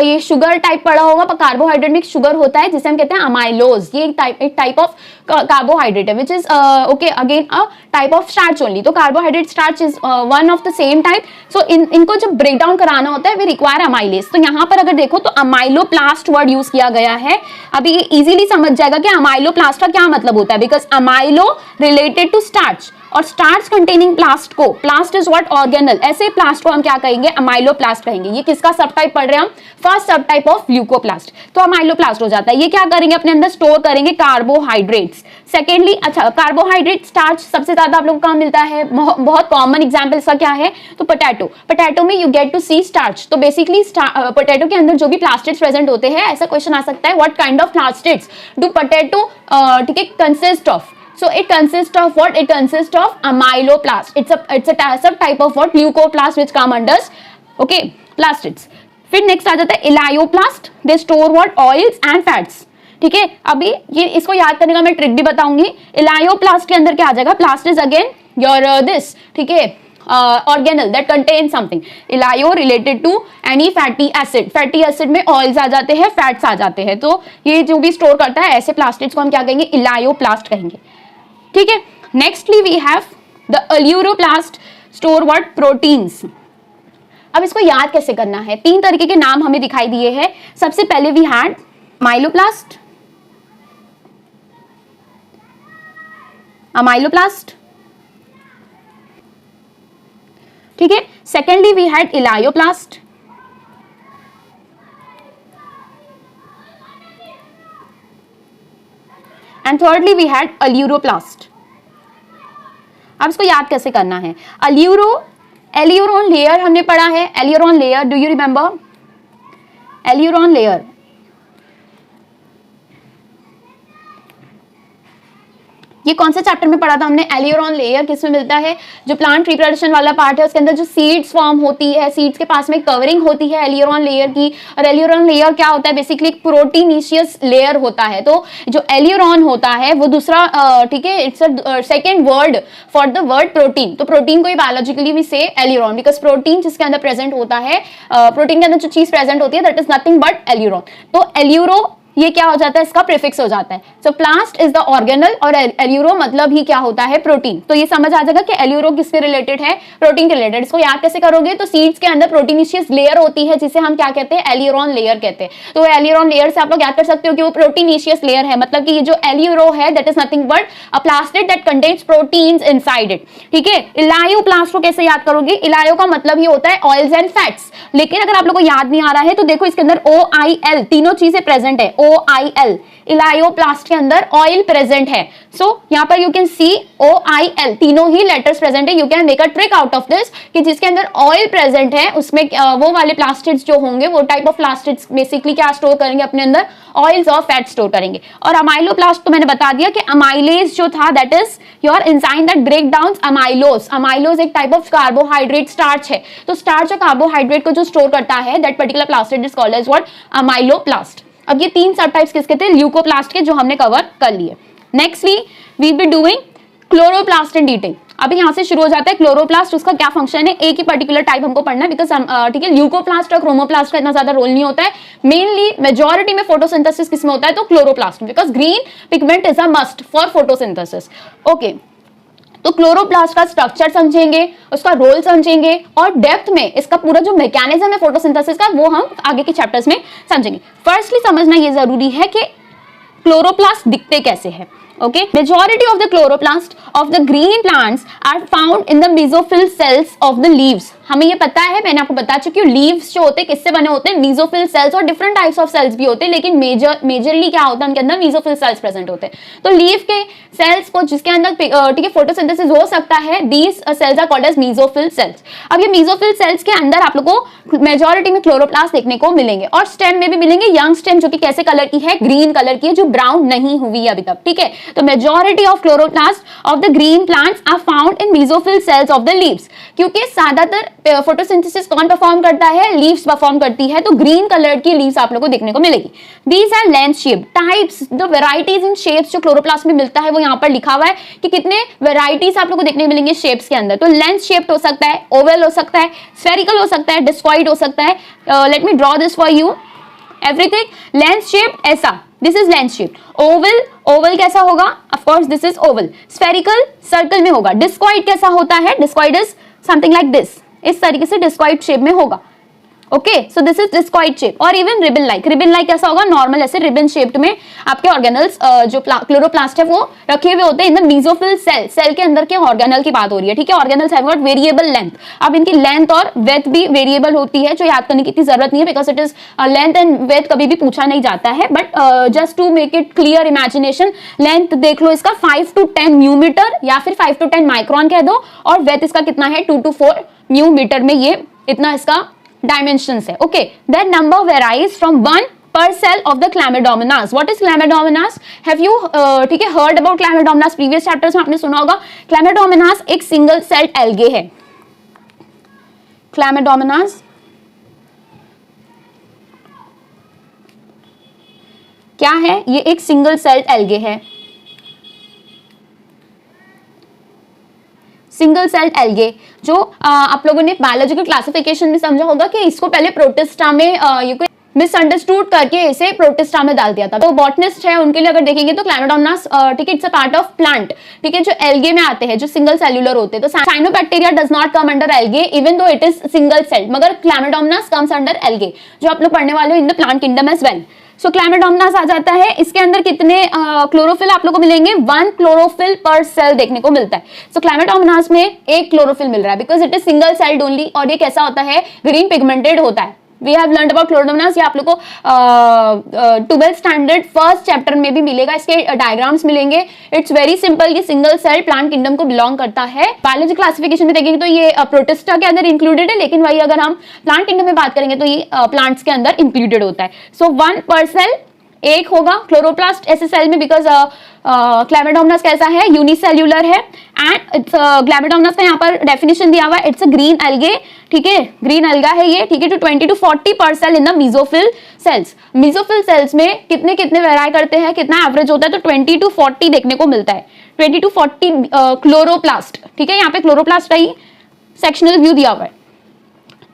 ये शुगर टाइप पढ़ा होगा, पर कार्बोहाइड्रेट में शुगर होता है जिसे हम कहते हैं अमाइलोज। ये एक टाइप ऑफ कार्बोहाइड्रेट है which is okay again a type of starch only. तो carbohydrate starch is one of the same type. So इनको जब ब्रेक डाउन कराना होता है वी रिक्वायर अमाइलेज। तो यहाँ पर अगर देखो तो अमाइलोप्लास्ट वर्ड यूज किया गया है। अभी इजीली समझ जाएगा कि अमाइलोप्लास्ट का क्या मतलब होता है, because amylo related to starch, और स्टार्च कंटेनिंग प्लास्ट को, प्लास्ट इज व्हाट? ऑर्गेनल। ऐसे प्लास्ट को हम क्या कहेंगे? अमाइलोप्लास्ट कहेंगे। ये किसका सब टाइप पढ़ रहे हैं हम? फर्स्ट सब टाइप ऑफ ल्यूकोप्लास्ट। तो अमाइलोप्लास्ट हो जाता है। ये क्या करेंगे? अपने अंदर स्टोर करेंगे कार्बोहाइड्रेट्स। सेकेंडली, अच्छा, कार्बोहाइड्रेट स्टार्च सबसे ज्यादा आप लोगों को कहाँ मिलता है? बहुत कॉमन एग्जाम्पल इसका क्या है? तो पोटैटो। पोटैटो में you get to see starch. तो बेसिकली पोटैटो के अंदर जो भी प्लास्टिड्स प्रेजेंट होते हैं, ऐसा क्वेश्चन आ सकता है, what kind of plastids do potato, ठीक है, consist of? So it consists of what? It consists of amyloplast. It's a type of what? Leucoplast which come under okay plastids. फिर next आ जाता है elaioplast. They store what? Oils and fats. ठीक है, अभी ये इसको याद करने का मैं ट्रिक भी बताऊंगी। इलायोप्लास्ट के अंदर क्या आ जाएगा? Plast is again your this, ठीक है, organelle that contain something. Elaio related to any fatty acid. Fatty acid में ऑयल्स आ जाते हैं, फैट्स आ जाते हैं। तो ये जो भी स्टोर करता है ऐसे प्लास्टिड्स को हम क्या कहेंगे? इलायोप्लास्ट कहेंगे, ठीक है। Nextly we have the aleuroplast, store what? Proteins. अब इसको याद कैसे करना है? 3 तरीके के नाम हमें दिखाई दिए हैं। सबसे पहले वी हैड माइलोप्लास्ट, अमाइलोप्लास्ट, ठीक है। Secondly we had elaioplast, and thirdly we had aleuroplast. अब इसको याद कैसे करना है? एल्यूरोन लेयर हमने पढ़ा है। Aleurone layer, do you remember? Aleurone layer, ये कौन से चैप्टर में पढ़ा था हमने? एलियोरॉन लेयर किसमें मिलता है? जो प्लांट रिप्रोडक्शन वाला पार्ट है उसके अंदर जो सीड्स फॉर्म होती है, सीड्स के पास में कवरिंग होती है एलियोरॉन लेयर की। और एलियोरॉन लेयर क्या होता है? बेसिकली एक प्रोटीनिशियस लेयर होता है। तो जो एलियोरॉन होता है वो दूसरा, ठीक है, it's a second word for the word protein. तो प्रोटीन को बायोलॉजिकली वी से एलियोरॉन, बिकॉज प्रोटीन जिसके अंदर प्रेजेंट होता है, प्रोटीन के अंदर जो चीज प्रेजेंट होती है दैट इज नथिंग बट एलियोरॉन। तो एलियोरो ये क्या हो जाता है? इसका प्रीफिक्स हो जाता है। सो प्लास्ट इज द ऑर्गेनल और एल्यूरो मतलब ही क्या होता है? प्रोटीन। तो ये समझ आ जाएगा कि एल्यूरो किसके रिलेटेड है? प्रोटीन के रिलेटेड। इसको याद कैसे करोगे? तो सीड्स के अंदर प्रोटीनिशियस लेयर होती है जिसे हम क्या कहते हैं? एल्यूरोन लेयर कहते हैं। तो एल्यूरोन लेयर से आप लोग याद कर सकते हो कि वो प्रोटीनिशियस लेयर है, मतलब कि ये जो एल्यूरो है that is nothing but a plastid that contains proteins inside it. ठीक है। इलायोप्लास्ट को कैसे याद करोगे? इलायो का मतलब ही होता है ऑयल्स एंड फैट्स। लेकिन अगर आप लोग को याद नहीं आ रहा है तो देखो इसके अंदर OIL तीनों चीजें प्रेजेंट है। OIL इलायोप्लास्ट के अंदर ऑयल प्रेजेंट है। सो यहाँ पर यू कैन सी OIL तीनों ही लेटर्स प्रेजेंट है। You can make a trick out of this कि जिसके अंदर ऑयल प्रेजेंट है उसमें वो वाले प्लास्टिड्स जो होंगे, वो टाइप ऑफ प्लास्टिड्स बेसिकली क्या स्टोर करेंगे अपने अंदर? ऑयल्स और फैट स्टोर करेंगे। और अमाइलोप्लास्ट तो मैंने बता दिया कि अमाइलेज जो था that is your enzyme that break down amylose. Amylose एक टाइप ऑफ कार्बोहाइड्रेट स्टार्च है। तो स्टार्च और कार्बोहाइड्रेट को जो स्टोर करता है that particular plastid is called as what? Amyloplast. अब ये तीन सब टाइप्स किसके थे? ल्यूकोप्लास्ट के, जो हमने कवर कर लिए। Nextly we be doing chloroplast in detail. अभी यहाँ से शुरू हो जाता है क्लोरोप्लास्ट। उसका क्या फंक्शन है? एक ही पर्टिकुलर टाइप हमको पढ़ना है, बिकॉज ठीक है, ल्यूकोप्लास्ट और क्रोमोप्लास्ट का इतना ज्यादा रोल नहीं होता है। मेनली मेजॉरिटी में फोटोसिंथेसिस किसमें होता है? तो क्लोरोप्लास्ट में, because green pigment is a must for photosynthesis. Okay, तो क्लोरोप्लास्ट का स्ट्रक्चर समझेंगे, उसका रोल समझेंगे और डेप्थ में इसका पूरा जो मैकेनिज्म है फोटोसिंथेसिस का वो हम आगे के चैप्टर्स में समझेंगे। फर्स्टली समझना ये जरूरी है कि क्लोरोप्लास्ट दिखते कैसे हैं। Okay, majority of the chloroplast of the green plants are found in the mesophyll cells of the leaves. हमें ये पता है, मैंने आपको बता चुकी हूँ, लीव्स जो होते हैं किससे बने होते हैं? Mesophyll sales. और डिफरेंट टाइप्स ऑफ सेल्स भी होते हैं, लेकिन मेजरली क्या होता है उनके अंदर? मेसोफिल सेल्स प्रेजेंट होते हैं। तो लीव के सेल्स को जिसके अंदर ठीक है फोटोसिंथेसिस हो सकता है, these cells are called as mesophyll cells. अब ये मेसोफिल सेल्स के अंदर आप लोगों को मेजॉरिटी में क्लोरोप्लास्ट देखने को मिलेंगे और स्टेम में भी मिलेंगे। यंग स्टेम जो कि कैसे कलर की है? ग्रीन कलर की है, जो ब्राउन नहीं हुई है अभी तक। ठीक है, तो majority of chloroplast of the green plants are found in mesophyll cells of the leaves. क्योंकि ज्यादातर फोटोसिंथेसिस कौन परफॉर्म करता है? लीव्स परफॉर्म करती है। तो ग्रीन कलर की लीव्स आप लोगों को देखने को मिलेगी। These are length shape types. The varieties in shapes जो क्लोरोप्लास्ट में मिलता है वो यहाँ पर लिखा हुआ है कि कितने वेराइटीज आप लोगों को देखने को मिलेंगे शेप्स के अंदर। तो लेंथ शेप्ड हो सकता है, ओवल हो सकता है, स्फेरिकल हो सकता है, डिस्कॉइड हो सकता है। Let me draw this for you everything. Length shaped ऐसा, this is length shaped. Oval, oval कैसा होगा? Of course this is oval. Spherical circle में होगा। डिस्कॉइड कैसा होता है? Discoid is something like this, इस तरीके से डिस्कॉइड शेप में होगा। Okay, so this is discoid shape. और even ribbon like, ribbon like कैसा होगा? नॉर्मल ऐसे रिबन शेप्ड में आपके ऑर्गेनल्स जो क्लोरोप्लास्ट है वो रखे हुए होते हैं in the mesophyll cell. Cell के अंदर के ऑर्गेनल की बात हो रही है। ठीक है, organelles have got variable length. अब इनकी लेंथ और वेथ भी वेरिएबल होती है, जो याद करने की इतनी जरूरत नहीं है, because it is length and width कभी भी पूछा नहीं जाता है। But just to make it clear imagination, length देख लो इसका 5 to 10 म्यूमीटर या फिर 5 to 10 माइक्रोन कह दो, और वेथ इसका कितना है? 2 to 4 म्यूमीटर में ये इतना इसका dimensions है। okay, that number varies from 1 per cell of the Chlamydomonas. What is Chlamydomonas? Have you ठीक है heard about Chlamydomonas? previous chapters में आपने सुना होगा। Chlamydomonas एक सिंगल सेल्ड एल्गे है। Chlamydomonas क्या है? ये एक सिंगल सेल्ड एल्गे है। सिंगल सेल्ड एल्गे जो आप लोगों ने बायोलॉजिकल क्लासिफिकेशन में समझा होगा कि इसको पहले प्रोटिस्टा में मिसअंडरस्टूड करके इसे प्रोटिस्टा में डाल दिया था। तो बॉटनिस्ट है उनके लिए अगर देखेंगे तो क्लैमिडोमोनास ठीक है it's a part of plant. ठीक है, जो एल्गे में आते हैं, जो सिंगल सेल्यूलर होते हैं। तो cyanobacteria does not come under algae even though it is single celled, मगर क्लैमिडोमोनास कम्स अंडर एल्गे, जो आप लोग पढ़ने वाले हो in the plant kingdom as well. So Chlamydomonas आ जाता है। इसके अंदर कितने क्लोरोफिल आप लोगों को मिलेंगे? 1 क्लोरोफिल पर सेल देखने को मिलता है। सो क्लैमिडोमोनास में एक क्लोरोफिल मिल रहा है because it is single celled only, और ये कैसा होता है? ग्रीन पिगमेंटेड होता है। वी हैव लर्नड अबाउट क्लोरोडोमोनास, ये आप लोग को 12th स्टैंडर्ड फर्स्ट चैप्टर में भी मिलेगा, इसके डायग्राम्स मिलेंगे। इट्स वेरी सिंपल, ये सिंगल सेल प्लांट किंगडम को बिलोंग करता है। बायोलॉजी क्लासिफिकेशन में देखेंगे तो ये प्रोटिस्टा के अंदर इंक्लूडेड है, लेकिन वही अगर हम प्लांट किंगडम में बात करेंगे तो ये प्लांट्स के अंदर इंक्लूडेड होता है। सो 1 पर सेल एक होगा क्लोरोप्लास्ट ऐसे सेल में, बिकॉज क्लेमाइडोमोनास कैसा है, यूनिसेल्यूलर है, एंड इट्स क्लेमाइडोमोनास का यहाँ पर डेफिनेशन दिया हुआ है, इट्स अ ग्रीन एल्गे, ठीक है, ग्रीन एल्गा है ये, ठीक है, to 20 to 40% in the mesophyll cells. Mesophyll cells में कितने कितने वेराई करते हैं, कितना एवरेज होता है, तो 20 to 40 देखने को मिलता है, 20 to 40 क्लोरोप्लास्ट, ठीक है, यहाँ पे क्लोरोप्लास्ट का ही सेक्शनल व्यू दिया हुआ है।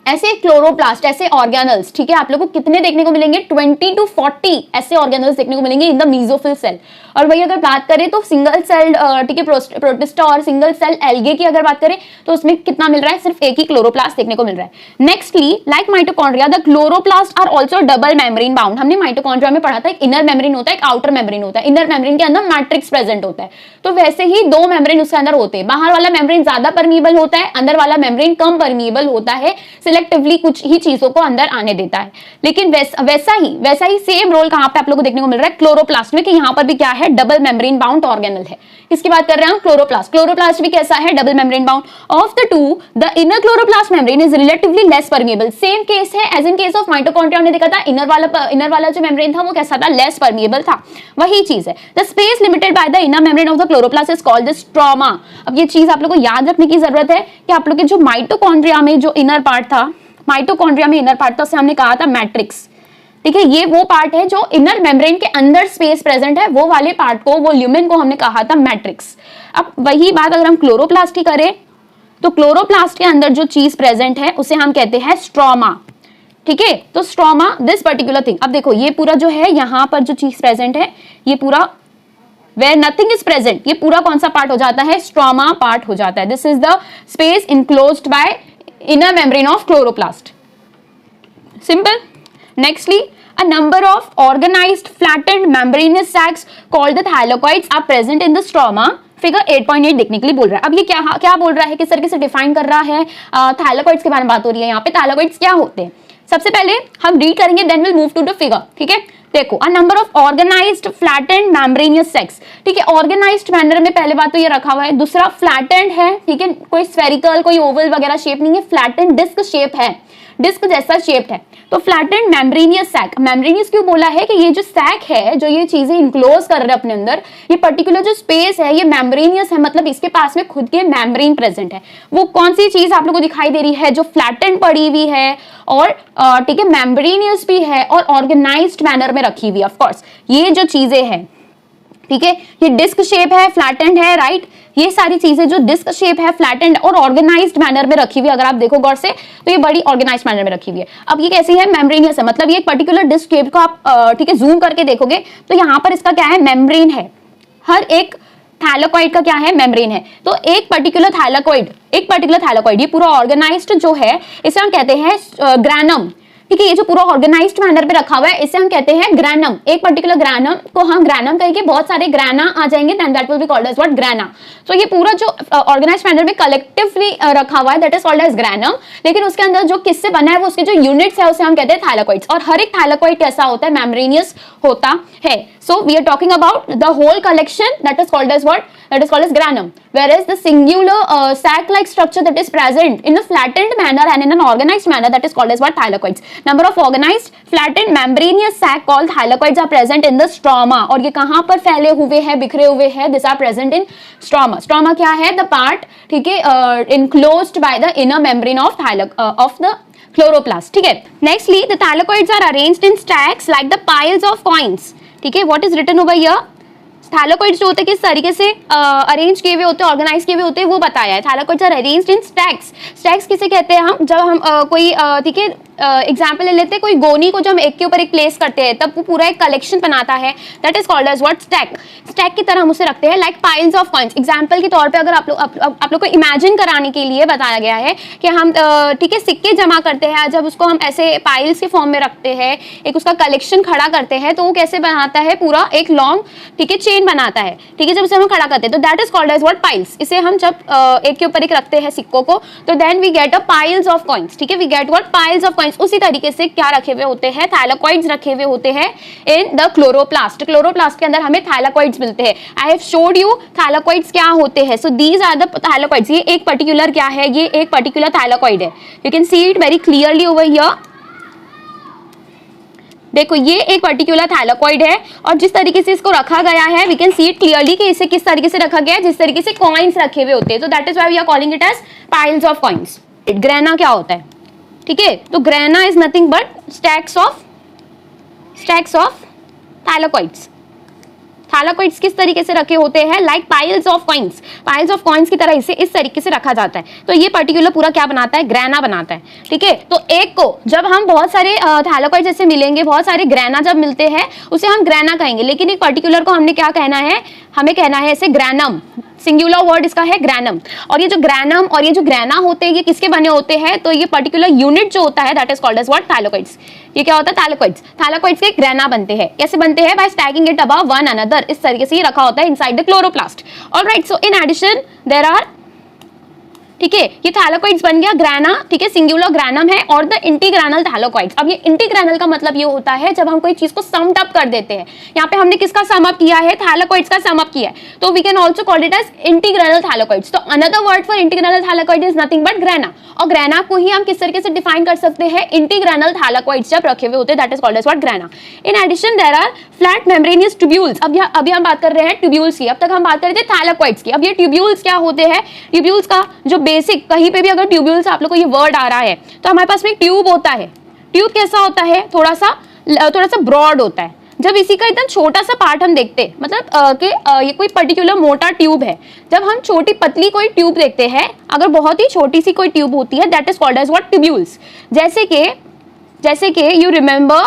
ऐसे क्लोरोप्लास्ट, ऐसे ऑर्गेनल्स, ठीक है, आप लोगों को कितने देखने को मिलेंगे, 20 to 40 ऐसे ऑर्गेनल्स देखने को मिलेंगे इन द मेसोफिल सेल। और वही अगर बात करें तो सिंगल सेल, ठीक है, प्रोटिस्टा और सिंगल सेल एल्गे की अगर बात करें तो उसमें कितना मिल रहा है, सिर्फ एक ही क्लोरोप्लास्ट देखने को मिल रहा है। Nextly, like mitochondria, the chloroplast are also double membrane bound. हमने माइटोकॉन्ड्रिया में पढ़ा था, एक इनर मेम्ब्रेन होता है, एक आउटर मेम्ब्रेन होता है। इनर मेम्ब्रेन के अंदर मैट्रिक्स प्रेजेंट होता है, तो वैसे ही दो मेम्ब्रेन उसके अंदर होते हैं। बाहर वाला मेम्ब्रेन ज्यादा परमिएबल होता है, अंदर वाला मेम्ब्रेन कम परमिएबल होता है, सिलेक्टिवली कुछ ही चीजों को अंदर आने देता है। लेकिन वैसा ही सेम रोल कहां पे आप लोगों को देखने को मिल रहा है, क्लोरोप्लास्ट में, कि यहां पर भी क्या है, डबल मेम्ब्रेन बाउंड ऑर्गेनल है। किसकी बात कर रहे हैं, क्लोरोप्लास्ट। क्लोरोप्लास्ट भी कैसा है, double membrane bound. Of the two, the inner chloroplast membrane is relatively less permeable. Same case है as in case of mitochondria, हमने देखा था इनर वाला जो मेम्ब्रेन था वो कैसा था, लेस परमिएबल था, वही चीज है। The space limited by the inner membrane of the chloroplast is called the stroma. अब ये चीज आप लोग को याद रखने की जरूरत है कि आप लोग के जो माइटोकॉन्ड्रिया में जो इनर पार्ट था, माइटोकॉन्ड्रिया में इनर पार्ट था, उसे हमने कहा था मैट्रिक्स, ठीक है, ये वो पार्ट है जो इनर मेम्ब्रेन के अंदर स्पेस प्रेजेंट है, वो वाले पार्ट को, वो ल्यूमेन को हमने कहा था मैट्रिक्स। अब वही बात अगर हम क्लोरोप्लास्ट की करें तो क्लोरोप्लास्ट के अंदर जो चीज प्रेजेंट है उसे हम कहते हैं स्ट्रोमा, ठीक है। तो स्ट्रोमा, दिस पर्टिकुलर थिंग। अब देखो ये पूरा जो है, यहां पर जो चीज प्रेजेंट है, ये पूरा where nothing is present, ये पूरा कौन सा पार्ट हो जाता है, स्ट्रोमा पार्ट हो जाता है। This is the space enclosed bye inner membrane of chloroplast. Simple. Nextly, a number of organized flattened membranous sacs called the thylakoids are present in the stroma. Figure 8.8 देखने के लिए बोल रहा है। अब ये क्या बोल रहा है, किस तरीके से डिफाइन कर रहा है, थाइलाकोइड्स के बारे में बात हो रही है यहाँ पे। थाइलाकोइड्स क्या होते हैं, सबसे पहले हम रीड करेंगे, then will move to the figure, ठीक है। देखो, a number of organized flattened membranous sacs, ठीक है, ऑर्गेनाइज्ड मैनर में पहले बात तो ये रखा हुआ है। दूसरा फ्लैटेंड है, ठीक है, कोई स्फेरिकल, कोई ओवल वगैरह शेप नहीं है, फ्लैटेंड डिस्क शेप है, डिस्क जैसा शेप्ड है। तो फ्लैटेंड मेम्ब्रेनियस सैक, मेम्ब्रेनियस क्यों बोला है कि ये जो सैक है, जो ये चीजें इनक्लोज कर रहे हैं अपने अंदर, ये पर्टिकुलर जो स्पेस है ये मेम्ब्रेनियस है, मतलब इसके पास में खुद के मेम्ब्रेन प्रेजेंट है। वो कौन सी चीज आप लोगों को दिखाई दे रही है, जो फ्लैटेंड पड़ी हुई है और ठीक है मेम्ब्रेनियस भी है और ऑर्गेनाइज्ड मैनर में रखी हुई है। ऑफ कोर्स ये जो चीजें हैं, ठीक है, ये डिस्क शेप है, फ्लैटेंड है, राइट। ये सारी चीजें जो डिस्क शेप है, फ्लैटेंड और ऑर्गेनाइज्ड मैनर में रखी हुई है, अगर आप देखो गौर से तो ये बड़ी ऑर्गेनाइज्ड मैनर में रखी हुई है। अब ये कैसी है, मेम्ब्रेनियस है, मतलब ये एक पर्टिकुलर डिस्क शेप को आप ठीक है जूम करके देखोगे तो यहाँ पर इसका क्या है, मेम्ब्रेन है। हर एक थैलाकोइड का क्या है, मेम्ब्रेन है। तो एक पर्टिकुलर थैलाकोइड, ये पूरा ऑर्गेनाइज्ड जो है इसे हम कहते हैं ग्रैनम, ठीक है। ये जो पूरा ऑर्गेनाइज्ड मैनर पे रखा हुआ है इसे हम कहते हैं ग्रैनम। एक पर्टिकुलर ग्रैनम को हम ग्रैनम कहेंगे, बहुत सारे ग्रैना आ जाएंगे, then that will be called as what, grana. तो ये पूरा जो ऑर्गेनाइज्ड मैनर में कलेक्टिवली रखा हुआ है that is called as granum. लेकिन उसके अंदर जो किससे बना है, वो उसके जो यूनिट्स है उसे हम कहते हैं थैलाकोइड्स। और हर एक थैलाकोइड कैसा होता है, मेम्ब्रेनियस होता है। So we are talking about the whole collection that is called as what, that is called as granum, whereas the singular sac-like structure that is present in a flattened manner and in an organized manner that is called as what, thylakoids. Number of organized flattened membranous sac called thylakoids are present in the stroma. और ये कहाँ पर फैले हुए हैं, बिखरे हुए हैं, these are present in stroma. Stroma क्या है, the part, ठीक है, enclosed by the inner membrane of the chloroplast, ठीक है। Nextly, the thylakoids are arranged in stacks like the piles of coins, ठीक है। What is written over here? थैलाकोइड्स जो होते हैं किस तरीके से अरेंज किए हुए होते हैं, ऑर्गेनाइज किए हुए होते हैं, वो बताया है। Thylakoids are arranged in stacks. Stacks किसे कहते हैं हम, जब हम कोई ठीक है एग्जाम्पल ले लेते हैं, कोई गोनी को जब हम एक के ऊपर एक प्लेस करते हैं तब वो पूरा एक कलेक्शन बनाता है, that is called as what, stack. Stack की तरह हम उसे रखते हैं like piles of coins. Example के तौर पे अगर आप लोग को इमेजिन कराने के लिए बताया गया है कि हम ठीक है सिक्के जमा करते हैं, जब उसको हम ऐसे पाइल्स के फॉर्म में रखते हैं, एक उसका कलेक्शन खड़ा करते हैं, तो वो कैसे बनाता है, पूरा एक लॉन्ग ठीक है चेन बनाता है, ठीक है, जब उसे हम खड़ा करते हैं तो that is called as what, piles. इसे हम जब एक के ऊपर एक रखते हैं सिक्कों को तो then we get a piles of coins, ठीक है, we get what, piles of coins. उसी तरीके से क्या रखे हुए होते हैं, थैलाकोइड्स रखे हुए होते हैं इन द क्लोरोप्लास्ट। क्लोरोप्लास्ट के अंदर हमें थैलाकोइड्स मिलते हैं। I have showed you thylakoids क्या होते हैं। So these are the thylakoids. ये एक पर्टिकुलर क्या है, ये एक पर्टिकुलर थैलाकोइड है। You can see it very clearly over here. देखो ये एक पर्टिकुलर थैलेकॉइड है और जिस तरीके से इसको रखा गया है we can see it clearly कि इसे किस तरीके से रखा गया है, जिस तरीके से कॉइन्स रखे हुए होते हैं, तो that is why we are calling it as piles of coins. Grana क्या होता है, ठीक है, तो grana is nothing but stacks of thylakoids. Thylakoids किस तरीके से रखे होते हैं, लाइक पाइल्स ऑफ कॉइन्स की तरह इसे इस तरीके से रखा जाता है। तो ये पर्टिकुलर पूरा क्या बनाता है, ग्रेना बनाता है, ठीक है। तो एक को जब हम बहुत सारे थैलेकॉइड जैसे मिलेंगे, बहुत सारे ग्रेना जब मिलते हैं उसे हम ग्रेना कहेंगे, लेकिन एक पर्टिकुलर को हमने क्या कहना है, हमें कहना है इसे ग्रैनम। सिंगुलर वर्ड इसका है ग्रैनम। और ये जो ग्रैनम और ये जो ग्रेना होते हैं ये किसके बने होते हैं, तो ये पर्टिकुलर यूनिट जो होता है that is called as what, thylakoids. ये क्या होता है, थैलेकॉइड्स के ग्रेना बनते हैं। कैसे बनते हैं, by stacking it above one another, इस तरीके से ये रखा होता है inside the chloroplast. Alright, so in addition there are, ठीक है, ये थैलेकॉइड्स बन गया ग्रेना, ठीक है, सिंगुलर ग्रैनम है, और द इंटीग्रेनल थैलेकॉइड्स। अब ये इंटीग्रेनल का मतलब ये होता है जब हम कोई चीज को समड अप कर देते हैं। यहाँ पे हमने किसका सम अप किया है, थैलेकॉइड्स का सम अप किया है, तो we can also call it as intergranal thylakoids. तो another word for intergranal thylakoid is nothing but grana, और ग्रेना को ही हम किस तरीके से डिफाइन कर सकते हैं, इंटीग्रेनल थैलेकॉइड्स जब रखे हुए होते हैं that is called as what, grana. In addition there are flat membranous tubules. अभी हम बात कर रहे हैं ट्यूब्यूल्स की, अब तक हम बात कर रहे थे थैलेकॉइड्स की। अब ये ट्यूब्यूल्स क्या होते हैं, ट्यूब्यूल्स का जो बेसिक, कहीं पे भी अगर ट्यूब्यूल्स आप लोग को ये वर्ड आ रहा है तो हमारे पास में एक ट्यूब होता है। ट्यूब कैसा होता है, थोड़ा सा ब्रॉड होता है। जब इसी का एकदम छोटा सा पार्ट हम देखते, मतलब ये कोई पर्टिकुलर मोटा ट्यूब है, जब हम छोटी पतली कोई ट्यूब देखते हैं, अगर बहुत ही छोटी सी कोई ट्यूब होती है that is called as what, tubules. जैसे कि यू रिमेंबर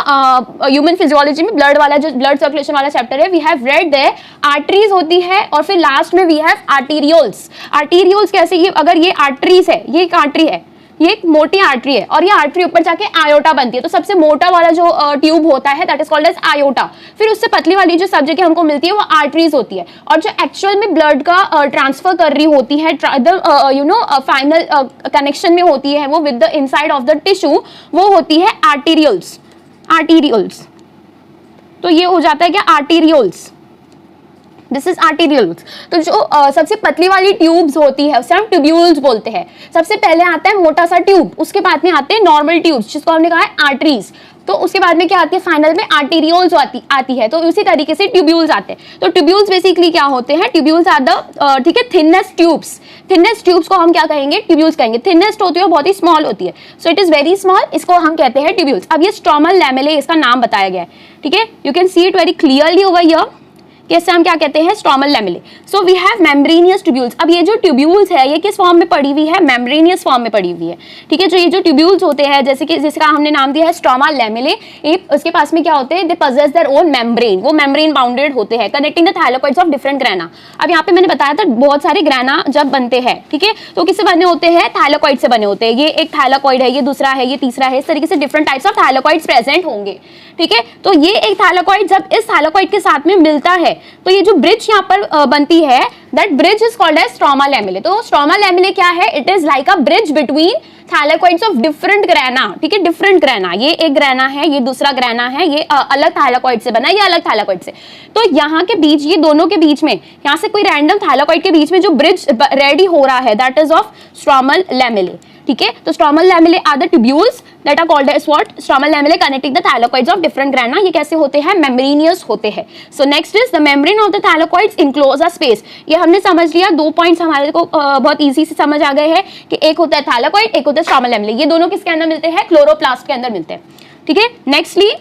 ह्यूमन फिजियोलॉजी में ब्लड वाला जो ब्लड सर्कुलेशन वाला चैप्टर है, we have read there arteries होती है और फिर लास्ट में वी हैव आर्टीरियोल्स। आर्टीरियोल्स कैसे, ये अगर ये आर्टरीज है, ये एक आर्टरी है, ये एक मोटी आर्टरी है, और ये आर्टरी ऊपर जाके आयोटा बनती है। तो सबसे मोटा वाला जो ट्यूब होता है that is called as aorta. फिर उससे पतली वाली जो सब जगह हमको मिलती है वो आर्टरीज होती है, और जो एक्चुअल में ब्लड का ट्रांसफर कर रही होती है, फाइनल कनेक्शन में होती है वो with the inside of the tissue, वो होती है आर्टीरियोल्स। तो ये हो जाता है क्या, आर्टीरियोल्स, दिस इज आर्टीरियोल्स। तो जो सबसे पतली वाली ट्यूब्स होती है उसे हम ट्यूब्यूल्स बोलते हैं। सबसे पहले आता है मोटा सा ट्यूब, उसके बाद में आते हैं नॉर्मल ट्यूब्स जिसको हमने कहा है आर्टरीज, तो उसके बाद में क्या आती है, फाइनल में आर्टीरियोल्स आती है। तो उसी तरीके से ट्यूब्यूल्स आते हैं। तो ट्यूब्यूल्स बेसिकली क्या होते हैं, ट्यूब्यूल्स आर द, ठीक है, थिनेस्ट ट्यूब्स को हम क्या कहेंगे, ट्यूब्यूल्स कहेंगे। थिनेस्ट होती है, बहुत ही स्मॉल होती है, so it is very small, इसको हम कहते हैं ट्यूब्यूल्स। अब ये स्ट्रोमल लैमेले इसका नाम बताया गया है, ठीक है, you can see it very clearly over here, कैसे हम क्या कहते हैं, stromal lamellae. So we have membranous tubules. अब ये जो ट्यूब्यूल्स है ये किस फॉर्म में पड़ी हुई है, मेम्ब्रेनियस फॉर्म में पड़ी हुई है, ठीक है। जो ये जो ट्यूब्यूल्स होते हैं, जैसे कि जिसका हमने नाम दिया है स्ट्रोमा लैमेले, उसके पास में क्या होते हैं, they possess their own membrane, वो मेम्ब्रेन बाउंडेड होते हैं connecting the thylakoids of different grana. अब यहाँ पे मैंने बताया था बहुत सारे ग्रेना जब बनते हैं, ठीक है, तो किससे बने होते हैं, थैलेकॉइड से बने होते हैं। ये एक थैलेकॉइड है, ये दूसरा है, ये तीसरा है, इस तरीके से डिफरेंट टाइप्स ऑफ थैलेकॉइड्स प्रेजेंट होंगे, ठीक है। तो ये एक थैलेकॉइड जब इस थैलेकॉइड के साथ में मिलता है तो ये जो ब्रिज यहाँ पर बनती है that bridge is called as stroma lamellae. तो स्ट्रोमा लैमेले क्या है, it is like a bridge between thylakoids of different grana, ठीक है, डिफरेंट ग्रेना। ये एक ग्रेना है, ये दूसरा ग्रेना है, ये अलग थैलेकॉइड से बना, ये अलग थैलेकॉइड से। तो यहाँ के बीच, ये दोनों के बीच में, यहाँ से कोई रैंडम थैलेकॉइड के बीच में जो ब्रिज रेडी हो रहा है that is of stromal lamellae, ठीक है। तो stromal lamellae are the tubules that are called as what, stromal lamellae connecting the thylakoids of different grana. ये कैसे होते हैं, मेम्ब्रेनियस होते हैं। So next is the membrane of the thylakoids enclose a space. ये हमने समझ लिया, 2 पॉइंट्स हमारे को बहुत इजी से समझ आ गए हैं कि एक होता है थैलेकॉइड, एक होता है स्ट्रोमल लैमेले। ये दोनों किसके अंदर मिलते हैं, क्लोरोप्लास्ट के अंदर मिलते हैं, ठीक है। Nextly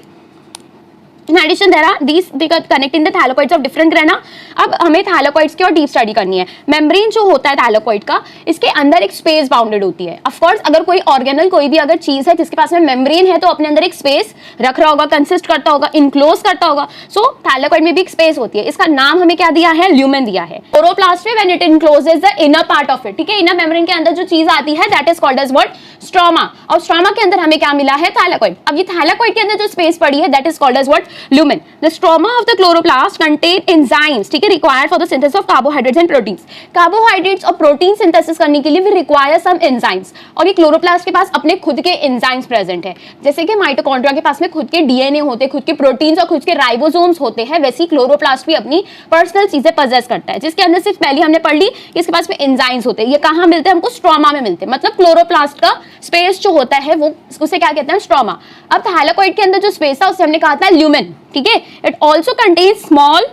In addition, there are these connecting the thylakoids of different grana. अब हमें थैलेकॉइड्स की और डीप स्टडी करनी है। मेम्ब्रेन जो होता है थैलेकॉइड का, इसके अंदर एक स्पेस बाउंडेड होती है। ऑफ कोर्स अगर कोई ऑर्गेनल, कोई भी अगर चीज है जिसके पास में मेम्ब्रेन है तो अपने अंदर एक स्पेस रख रहा होगा, कंसिस्ट करता होगा, इनक्लोज करता होगा। सो थैलेकॉइड में भी एक स्पेस होती है, इसका नाम हमें क्या दिया है, ल्यूमेन दिया है। क्लोरोप्लास्ट में when it encloses the inner part of it, ठीक है, इनर मेम्ब्रेन के अंदर जो चीज आती है that is called as what, stroma. और स्ट्रोमा के अंदर हमें क्या मिला है, थैलेकॉइड। अब ये थैलेकॉइड के अंदर जो स्पेस पड़ी है that is called as what, lumen. The stroma of the chloroplast contain enzymes, ठीक है, required for the synthesis of carbohydrates and proteins. Carbohydrates और प्रोटीन सिंथेसिस करने के लिए वी रिक्वायर सम एंजाइम्स, और ये क्लोरोप्लास्ट के पास अपने खुद के एंजाइम्स प्रेजेंट है। जैसे कि माइटोकॉन्ड्रिया के पास में खुद के डीएनए होते हैं, खुद के प्रोटीन्स और खुद के राइबोसोम्स होते हैं, वैसे ही क्लोरोप्लास्ट भी अपनी पर्सनल चीजें पजेस करता है, जिसके अंदर सिर्फ पहले हमने पढ़ ली कि इसके पास में एंजाइम्स होते हैं। ये कहाँ मिलते हैं? हमको स्ट्रोमा में मिलते हैं। मतलब क्लोरोप्लास्ट का स्पेस जो होता है वो उसे क्या कहते हैं? स्ट्रोमा। अब थैलेकोइड के अंदर जो स्पेस था उसे हमने कहा था ल्यूमेन, ठीक है। It also contains small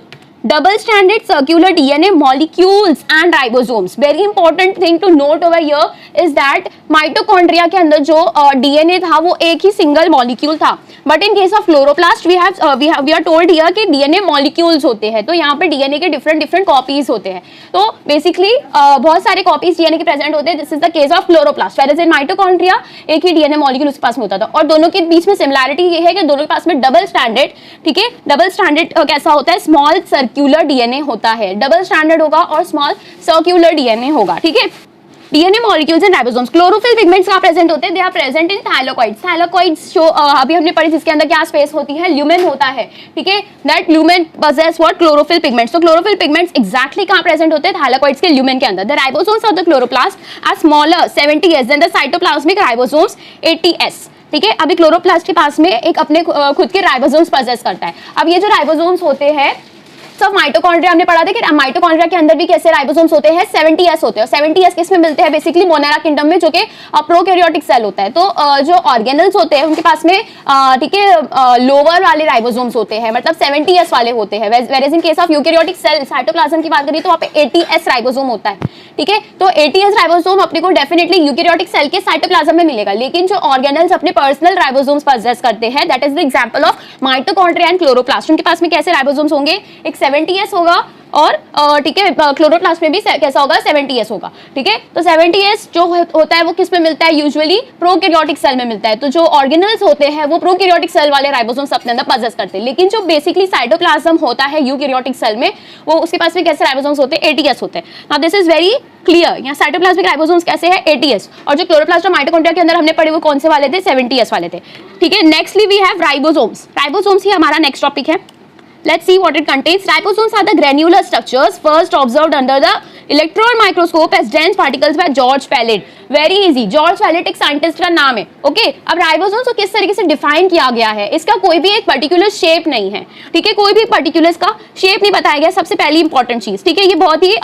double stranded circular DNA molecules and ribosomes. Very important thing to note over here is that mitochondria के अंदर जो DNA था वो एक ही single molecule था, but in case of chloroplast we are told here कि DNA molecules होते हैं। तो यहाँ पे DNA के different copies होते हैं। तो basically बहुत सारे copies DNA के present होते हैं। This is the case of chloroplast, whereas in mitochondria एक ही DNA molecule उसके पास में होता था। और दोनों के बीच में similarity ये है कि दोनों के पास में double stranded, ठीक है, double stranded कैसा होता है? Small सर्क्यूलर डीएनए होता है। डबल स्टैंडर्ड होगा और स्मॉल सर्क्यूलर डीएनए होगा, ठीक है। DNA molecules and ribosomes. Chlorophyll pigments कहाँ प्रेजेंट होते हैं? दे आर प्रेजेंट इन थाइलाकोइड्स। थाइलाकोइड्स जो अभी हमने पढ़ी जिसके अंदर क्या स्पेस होती है? ल्यूमेन होता है, ठीक है। That lumen possess what? Chlorophyll pigments. तो क्लोरोफिल पिगमेंट्स एग्जैक्टली कहाँ प्रेजेंट होते हैं? थाइलाकोइड्स के ल्यूमेन के अंदर। The ribosomes of the chloroplast are smaller 70s than the cytoplasmic ribosomes 80s, ठीक है। अभी क्लोरोप्लास्ट के पास में एक अपने खुद के राइबोसोम्स पजेस करता है। अब ये जो राइबोसोम्स होते हैं सब माइटोकॉन्ड्रिया हमने पढ़ा था कि माइटोकॉन्ड्रिया के अंदर भी कैसे राइबोसोम्स होते हैं? 70s होते हैं। और 70s किस में मिलते हैं? बेसिकली मोनेरा किंगडम में, जो कि प्रोकैरियोटिक सेल होता है। तो जो ऑर्गेनल्स होते हैं उनके पास में ठीक है लोअर वाले राइबोसोम्स होते हैं, मतलब 70s वाले होते हैं। Whereas in case of eukaryotic cell cytoplasm की बात करें तो वहाँ पे 80s राइबोसोम होता है, ठीक है। तो 80s राइबोसोम अपने को डेफिनेटली यूकैरियोटिक सेल के साइटोप्लाज्म में मिलेगा, लेकिन जो ऑर्गेनल्स अपने पर्सनल राइबोसोम्स पजेस करते हैं, that is the example of mitochondria and chloroplast. उनके पास में कैसे राइबोसोम्स होंगे? एक 70s होगा और ठीक है क्लोरोप्लास्ट में भी कैसा होगा? 70s होगा, ठीक है। तो 70s जो होता है वो किस में मिलता है? यूजुअली प्रोकैरियोटिक सेल में मिलता है। तो जो ऑर्गेनल्स होते हैं वो प्रोकैरियोटिक सेल वाले राइबोसोम्स अपने अंदर पजेस करते हैं, लेकिन जो बेसिकली साइटोप्लाज्म होता है यूकैरियोटिक सेल में, वो उसके पास में कैसे राइबोसोम्स होते हैं? 80s होते हैं। Now this is very clear. यहाँ साइटोप्लाज्मिक राइबोसोम्स कैसे है? 80s। और जो क्लोरोप्लास्ट और माइटोकॉन्ड्रिया के अंदर हमने पढ़े वो कौन से वाले थे? 70s वाले थे, ठीक है। Nextly we have ribosomes. Ribosomes ही हमारा नेक्स्ट टॉपिक है। Let's see what it contains. Ribosomes are the granular structures first observed under the electron microscope as dense particles by George Pallet. Very easy. George Pallet एक scientist का नाम है, okay. अब ribosomes को किस तरीके से डिफाइन किया गया है? इसका कोई भी एक पर्टिकुलर शेप नहीं है, ठीक है। कोई भी पर्टिकुलर इसका शेप नहीं बताया गया, सबसे पहली इंपॉर्टेंट चीज, ठीक है। ये बहुत ही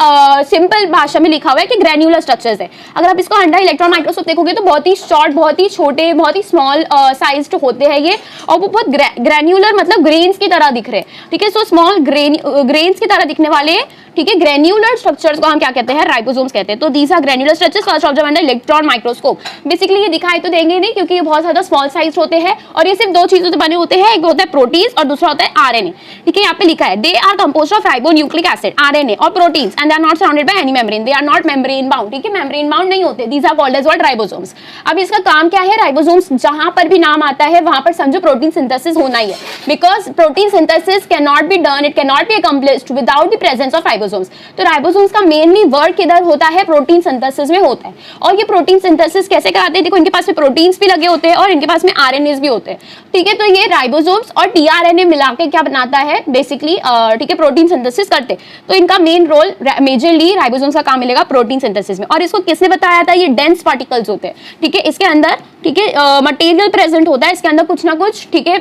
सिंपल भाषा में लिखा हुआ है कि ग्रेन्युलर स्ट्रक्चर्स है। अगर आप इसको अंडर इलेक्ट्रॉन माइक्रोस्कोप देखोगे तो बहुत ही शॉर्ट, बहुत ही छोटे, बहुत ही स्मॉल साइज्ड होते हैं ये, और वो बहुत ग्रेन्युलर मतलब ग्रेन्स की तरह दिख रहे हैं, ठीक है। सो स्मॉल ग्रेन्स की तरह दिखने वाले, ठीक है, ग्रेन्युलर स्ट्रक्चर्स को हम क्या कहते हैं? राइबोसोम्स कहते हैं। तो these are granular structures first observed under electron microscope. Basically ये दिखाई तो देंगे नहीं क्योंकि ये बहुत ज्यादा स्मॉल साइज होते हैं, और ये सिर्फ दो चीजों से बने होते हैं, एक होता है प्रोटीन्स और दूसरा होता है आरएनए, ठीक है। यहाँ पे लिखा है they are composed of ribonucleic acid, RNA और proteins, and they are not surrounded by any membrane, they are not membrane bound, ठीक है। मेम्ब्रेन बाउंड नहीं होते। These are called as what? Ribosomes. अब इसका काम क्या है? राइबोसोम्स जहां पर भी नाम आता है वहां पर समझो प्रोटीन सिंथेसिस होना ही है, because protein synthesis can not be done, it can not be accomplished without the presence of ribosomes. तो राइबोसोम्स का मेनली वर्क किधर होता है? प्रोटीन सिंथेसिस में होता है। और ये प्रोटीन सिंथेसिस कैसे कराते हैं? देखो इनके पास में प्रोटीन्स भी लगे होते हैं और इनके पास में आरएनएस भी होते हैं, ठीक है। तो ये राइबोसोम्स और टीआरएनए मिलाकर क्या बनाता है? बेसिकली ठीक है प्रोटीन सिंथेसिस करते। तो इनका मेन रोल मेजरली राइबोसोम्स का काम मिलेगा प्रोटीन सिंथेसिस में। और इसको किसने बताया था? ये डेंस पार्टिकल्स होते हैं, ठीक है। इसके अंदर ठीक है मटेरियल प्रेजेंट होता है, इसके अंदर कुछ ना कुछ, ठीक है,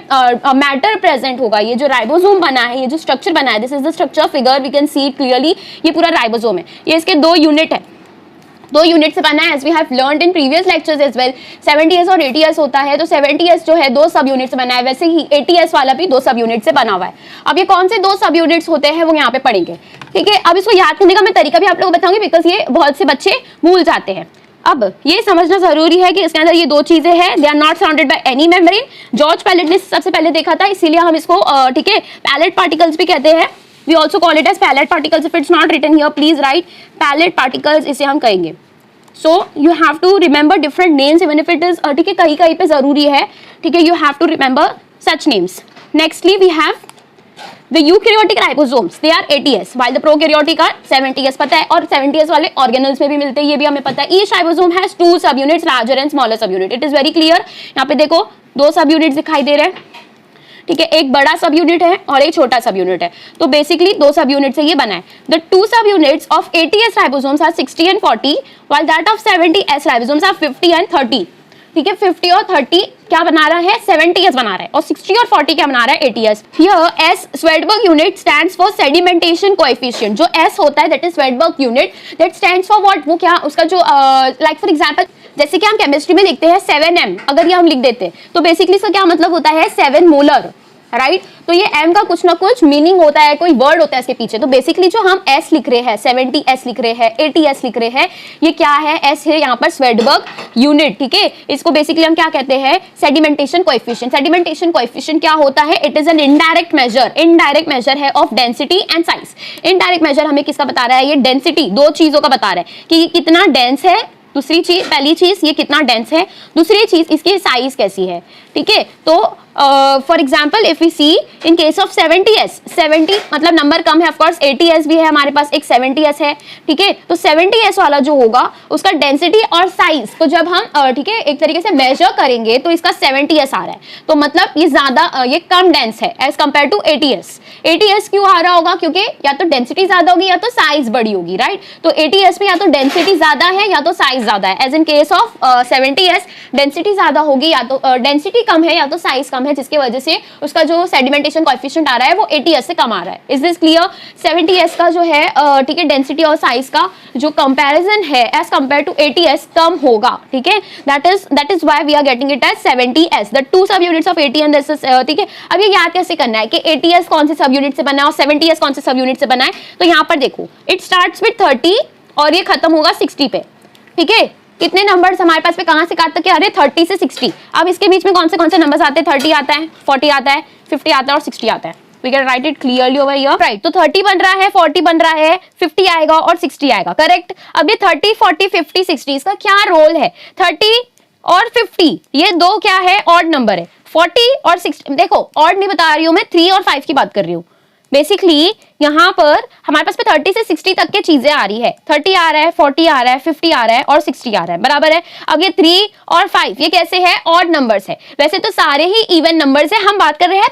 मैटर प्रेजेंट होगा। ये जो राइबोसोम बना है, ये जो स्ट्रक्चर बना है, this is the structure figure, we can see it clearly. ये पूरा राइबोसोम है। ये इसके दो यूनिट है, दो यूनिट से बना है, as we have learned in previous lectures as well. 70s और 80s होता है, तो 70s जो है दो सब यूनिट से बना है, वैसे ही 80s वाला भी दो सब यूनिट से बना हुआ है। अब ये कौन से दो सब यूनिट्स होते हैं वो यहाँ पे पढ़ेंगे, ठीक है। अब इसको याद करने का मैं तरीका भी आप लोगों को बताऊंगी, बिकॉज ये बहुत से बच्चे भूल जाते हैं। अब ये समझना जरूरी है कि इसके अंदर ये दो चीजें हैं, they are not surrounded by any membrane. George Palade ने सबसे पहले देखा था, इसीलिए हम इसको ठीक है पैलेट पार्टिकल्स भी कहते हैं। We also call it as Palade particles. If it's not written here please write Palade particles, इसे हम कहेंगे। So you have to remember different names even if it is, ठीक है, कहीं कहीं पे जरूरी है, ठीक है, you have to remember such names. Nextly we have the eukaryotic ribosomes, they are 80s while the prokaryotic are 70s, पता है। और 70s वाले organelles में भी मिलते हैं, ये भी हमें पता है। each ribosome has two subunits, larger and smaller subunit, it is very clear। यहाँ पे देखो दो subunits दिखाई दे रहे हैं, ठीक है, एक बड़ा सब यूनिट है और एक छोटा सब यूनिट है, तो बेसिकली दो सब यूनिट से ये बना है। The two subunits of 80s ribosomes are 60 and 40 while that of 70s ribosomes are 50 and 30। ठीक है, 50 और 30 क्या बना रहा है, 70s बना रहा है, और 60 और 40 क्या बना रहा है, 80s। Here S Svedberg unit stands for sedimentation coefficient. जो एस होता है that is Svedberg unit, that stands for what, वो क्या, उसका जो लाइक फॉर एग्जांपल जैसे कि हम केमिस्ट्री में लिखते हैं 7m, अगर ये हम लिख देते हैं तो बेसिकली इसका क्या मतलब होता है, 7 मोलर, राइट। तो ये m का कुछ ना कुछ मीनिंग होता है, कोई वर्ड होता है इसके पीछे। तो बेसिकली जो हम s लिख रहे हैं, 70s लिख रहे हैं, 80s लिख रहे हैं, ये क्या है, s है यहाँ पर स्वेडबर्ग यूनिट। ठीक है, इसको बेसिकली हम क्या कहते हैं, सेडिमेंटेशन कोएफिशिएंट। सेडिमेंटेशन कोएफिशिएंट क्या होता है, it is an indirect measure है of density and size. Indirect measure हमें किसका बता रहा है, ये डेंसिटी, दो चीजों का बता रहा है कि कितना डेंस है। दूसरी चीज, पहली चीज ये कितना डेंस है, दूसरी चीज इसकी साइज कैसी है। ठीक है, तो for example if we see in case of 70s, 70 मतलब नंबर कम है, ऑफकोर्स 80s भी है हमारे पास, एक 70s है। ठीक है, तो 70s वाला जो होगा उसका डेंसिटी और साइज को जब हम ठीक है एक तरीके से मेजर करेंगे तो इसका 70s आ रहा है, तो मतलब ये ज्यादा ये कम डेंस है as compare to 80s। 80s क्यों आ रहा होगा, क्योंकि या तो डेंसिटी ज्यादा होगी या तो साइज बड़ी होगी, राइट। तो 80s में या तो डेंसिटी ज्यादा है या तो साइज ज्यादा है, as in case of 70s density ज्यादा होगी, या तो डेंसिटी कम है या तो साइज कम है, जिसकी वजह से उसका जो सेडिमेंटेशन कोएफिशिएंट आ रहा है वो 80s से कम आ रहा है। Is this clear. 70s का जो है ठीक है डेंसिटी और साइज का जो कंपैरिजन है एज कंपेयर टू 80s कम होगा। ठीक है, that is why we are getting it as 70s, the two subunits of 80 and this is. ठीक है, अब ये याद कैसे करना है कि 80s कौन से सब यूनिट से बना है और 70s कौन से सब यूनिट से बना है। तो यहाँ पर देखो, इट स्टार्ट्स विद 30 और ये खत्म होगा 60 पे। ठीक है, कितने नंबर्स हमारे पास पे कहां से कहां तक, अरे 30 से 60। अब इसके बीच में कौन से नंबर्स आते हैं, 30 आता है, 40 आता है, 50 आता है और 60 आता है। We can write it clearly over here, right. तो 30 बन रहा है, 40 बन रहा है, 50 आएगा और 60 आएगा, करेक्ट। अब ये 30, 40, 50, 60 इसका क्या रोल है, 30 और 50 ये दो क्या है, ऑड नंबर है। 40 और 60 देखो, ऑड नहीं बता रही हूं मैं, 3 और 5 की बात कर रही हूँ। बेसिकली यहाँ पर हमारे पास पे 30 से 60 तक के चीजें आ रही है, 30 आ रहा है, 40 आ रहा है, 50 आ रहा है और 60 आ रहा है, बराबर है। अब ये 3 और 5 ये कैसे है, ऑड नंबर्स है। वैसे तो सारे ही इवन नंबर्स है, हम बात कर रहे हैं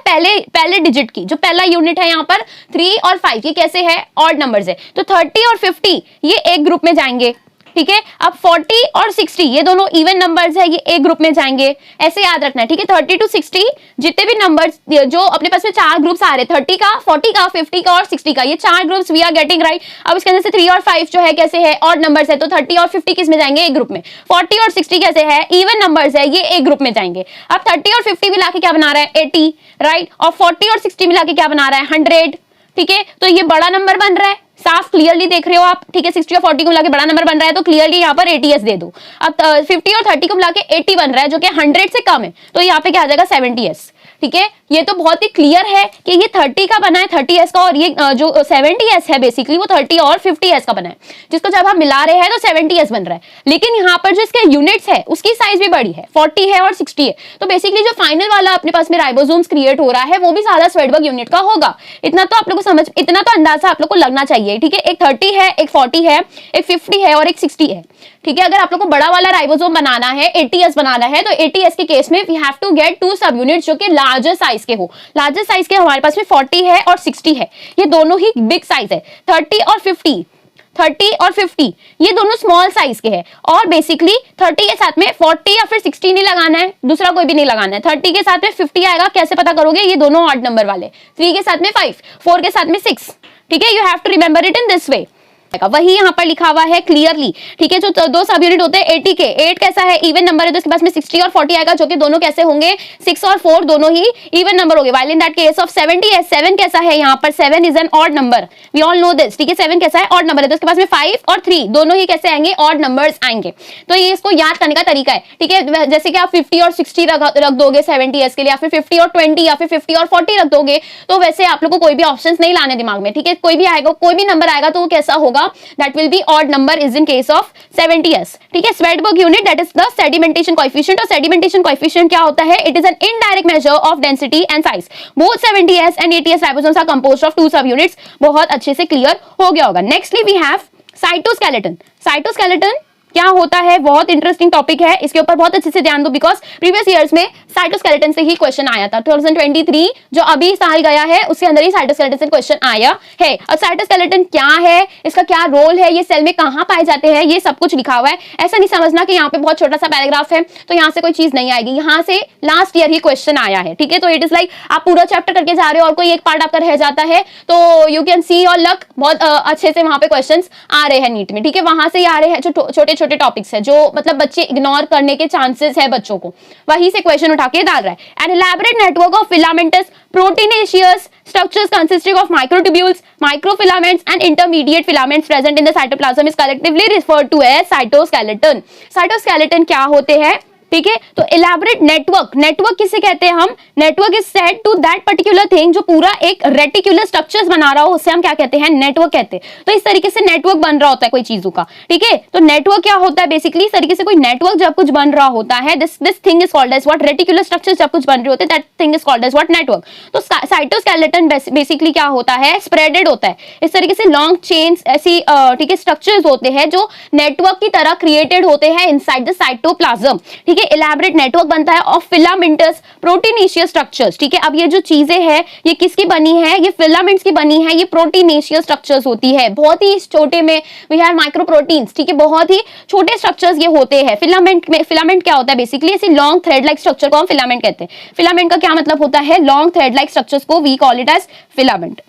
पहले डिजिट की, जो पहला यूनिट है यहाँ पर 3 और 5 ये कैसे है, ऑड नंबर्स है। तो 30 और 50 ये एक ग्रुप में जाएंगे। ठीक है, अब 40 और 60 ये दोनों इवन नंबर्स है, ये एक ग्रुप में जाएंगे, ऐसे याद रखना है। ठीक है, 30 to 60 जितने भी नंबर्स जो अपने पास में चार ग्रुप्स आ रहे हैं, 30 का, 40 का, 50 का और 60 का, ये चार groups we are getting right. अब इसके अंदर से 3 और 5 जो है कैसे है, ऑड नंबर्स है, तो 30 और 50 किस में जाएंगे, एक ग्रुप में। 40 और 60 कैसे है, इवन नंबर्स है, ये एक ग्रुप में जाएंगे। अब 30 और 50 मिला के क्या बना रहा है, 80, राइट। और 40 और 60 मिला के क्या बना रहा है, 100। ठीक है, तो ये बड़ा नंबर बन रहा है, साफ क्लियरली देख रहे हो आप। ठीक है, 60 और 40 को मिला के बड़ा नंबर बन रहा है, तो क्लियरली यहाँ पर 80s दे दो। अब 50 और 30 को मिला के 80 बन रहा है, जो कि 100 से कम है, तो यहाँ पे क्या आ जाएगा, 70s। ठीक है, ये तो बहुत ही क्लियर है कि ये 30 का बना है 30s का, और ये जो 70s है बेसिकली वो 30 और 50s का बना है, जिसको जब हम मिला रहे हैं तो 70s बन रहा है। लेकिन यहाँ पर जो इसके यूनिट्स है उसकी साइज भी बड़ी है, 40 है और 60 है। तो बेसिकली जो फाइनल वाला अपने पास में राइबोसोम्स क्रिएट हो रहा है वो भी सादा स्वेडबर्ग यूनिट का होगा। इतना तो आप लोग को समझ, इतना तो अंदाजा आप लोग को लगना चाहिए। ठीक है, एक 30 है, एक 40 है, एक 50 है और एक 60 है। ठीक है, अगर आप लोग को बड़ा वाला राइबोसोम बनाना है, 80s बनाना है, तो 80s के केस में we have to get two subunits जो कि लार्जर साइज के हो। लार्जर साइज के हमारे पास में 40 है और 60 है, ये दोनों ही बिग साइज है। 30 और 50 ये दोनों स्मॉल साइज के हैं। और बेसिकली 30 के साथ में 40 या फिर 60 नहीं लगाना है, दूसरा कोई भी नहीं लगाना है। 30 के साथ में 50 आएगा, कैसे पता करोगे, ये दोनों ऑड नंबर वाले। 3 के साथ में 5, 4 के साथ में 6। ठीक है, you have to remember it in this way. वही यहाँ पर लिखा हुआ है क्लियरली। ठीक है, जो दो सब यूनिट होते हैं 80 के, 8 कैसा है, इवन नंबर है, तो इसके पास में 60 और 40 आएगा, जो कि दोनों कैसे होंगे, 6 और 4 दोनों ही इवन नंबर होंगे। While in that case of 70 7 कैसा है, यहाँ पर 7 is an odd number, we all know this. ठीक है, 7 कैसा है, ऑड नंबर है, तो इसके पास में 5 और 3 दोनों ही कैसे आएंगे, ऑड नंबर्स आएंगे। तो ये इसको याद करने का तरीका है। ठीक है, जैसे कि आप 50 और 60 रख दोगे 70s के लिए, या फिर 50 और 20 या फिर 50 और 40 रख दोगे, तो वैसे आप लोग को कोई भी ऑप्शंस नहीं लाने दिमाग में। ठीक है, कोई भी आएगा, कोई भी नंबर आएगा तो वो कैसा होगा, that will be odd number is in case of 70s। ठीक है, Svedberg unit that is the sedimentation coefficient. और सेडिमेंटेशन कोएफिशिएंट क्या होता है, it is an indirect measure of density and size. Both 70s and 80s ribosomes are composed of two subunits. बहुत अच्छे से clear हो गया होगा। Nextly we have cytoskeleton. Cytoskeleton क्या होता है, बहुत इंटरेस्टिंग टॉपिक है, इसके ऊपर बहुत अच्छे से ध्यान दो बिकॉज प्रीवियस ईयर्स में साइटोस्केलेटन से ही क्वेश्चन आया था। 2023 जो अभी साल गया है उसके अंदर ही साइटोस्केलेटन से क्वेश्चन आया है। अब साइटोस्केलेटन क्या है, इसका क्या रोल है, ये सेल में कहां पाए जाते हैं, ये सब कुछ लिखा हुआ है। ऐसा नहीं समझना कि यहाँ पे बहुत छोटा सा पैराग्राफ है तो यहाँ से कोई चीज नहीं आएगी, यहाँ से लास्ट ईयर ही क्वेश्चन आया है, ठीक है। तो इट इज लाइक आप पूरा चैप्टर करके जा रहे हो और कोई एक पार्ट आपका रह जाता है तो you can see your luck, बहुत अच्छे से वहां पे क्वेश्चंस आ रहे हैं नीट में, ठीक है। वहां से आ रहे हैं जो छोटे छोटे टॉपिक्स है जो मतलब बच्चे इग्नोर करने के चांसेस है बच्चों को, वहीं से क्वेश्चन उठा के डाल रहा है। An elaborate network of filamentous proteinaceous structures consisting of microtubules, microfilaments and intermediate filaments present in the cytoplasm is collectively referred to as cytoskeleton. Cytoskeleton क्या होते हैं, ठीक है। तो इलैबोरेट नेटवर्क किसे कहते हैं हम, network is said to that particular thing जो पूरा एक रेटिकुलर स्ट्रक्चर्स बना रहा हो, उससे हम क्या कहते हैं, नेटवर्क कहते हैं। तो इस तरीके से नेटवर्क बन रहा होता है कोई चीजों का, ठीक है। तो नेटवर्क क्या होता है, बेसिकली इस तरीके से कोई नेटवर्क जब कुछ बन रहा होता है, this thing is called as what, reticular structures जब कुछ बन रहे होते हैं that thing is called as what, network. तो साइटोस्केलेटन बेसिकली क्या होता है, स्प्रेडेड होता है, इस तरीके से लॉन्ग चेन्स ऐसी ठीक है स्ट्रक्चर्स होते हैं जो नेटवर्क की तरह क्रिएटेड होते हैं इनसाइड द साइटोप्लाज्म, ठीक है। इलैबोरेट नेटवर्क बनता है ऑफ फिलामेंटस प्रोटीनेशियस स्ट्रक्चर्स, ठीक है। अब ये जो चीजें हैं ये किसकी बनी है, ये फिलामेंट्स की बनी है, ये प्रोटीनेशियस स्ट्रक्चर्स होती है। बहुत ही छोटे में वी हैव माइक्रोप्रोटीन्स, ठीक है, बहुत ही छोटे स्ट्रक्चर्स ये होते हैं। फिलामेंट में, फिलामेंट क्या होता है, बेसिकली ऐसे लॉन्ग थ्रेड लाइक स्ट्रक्चर को हम फिलामेंट कहते हैं। फिलामेंट का क्या मतलब होता है, लॉन्ग थ्रेड लाइक स्ट्रक्चर्स को we call it as filament,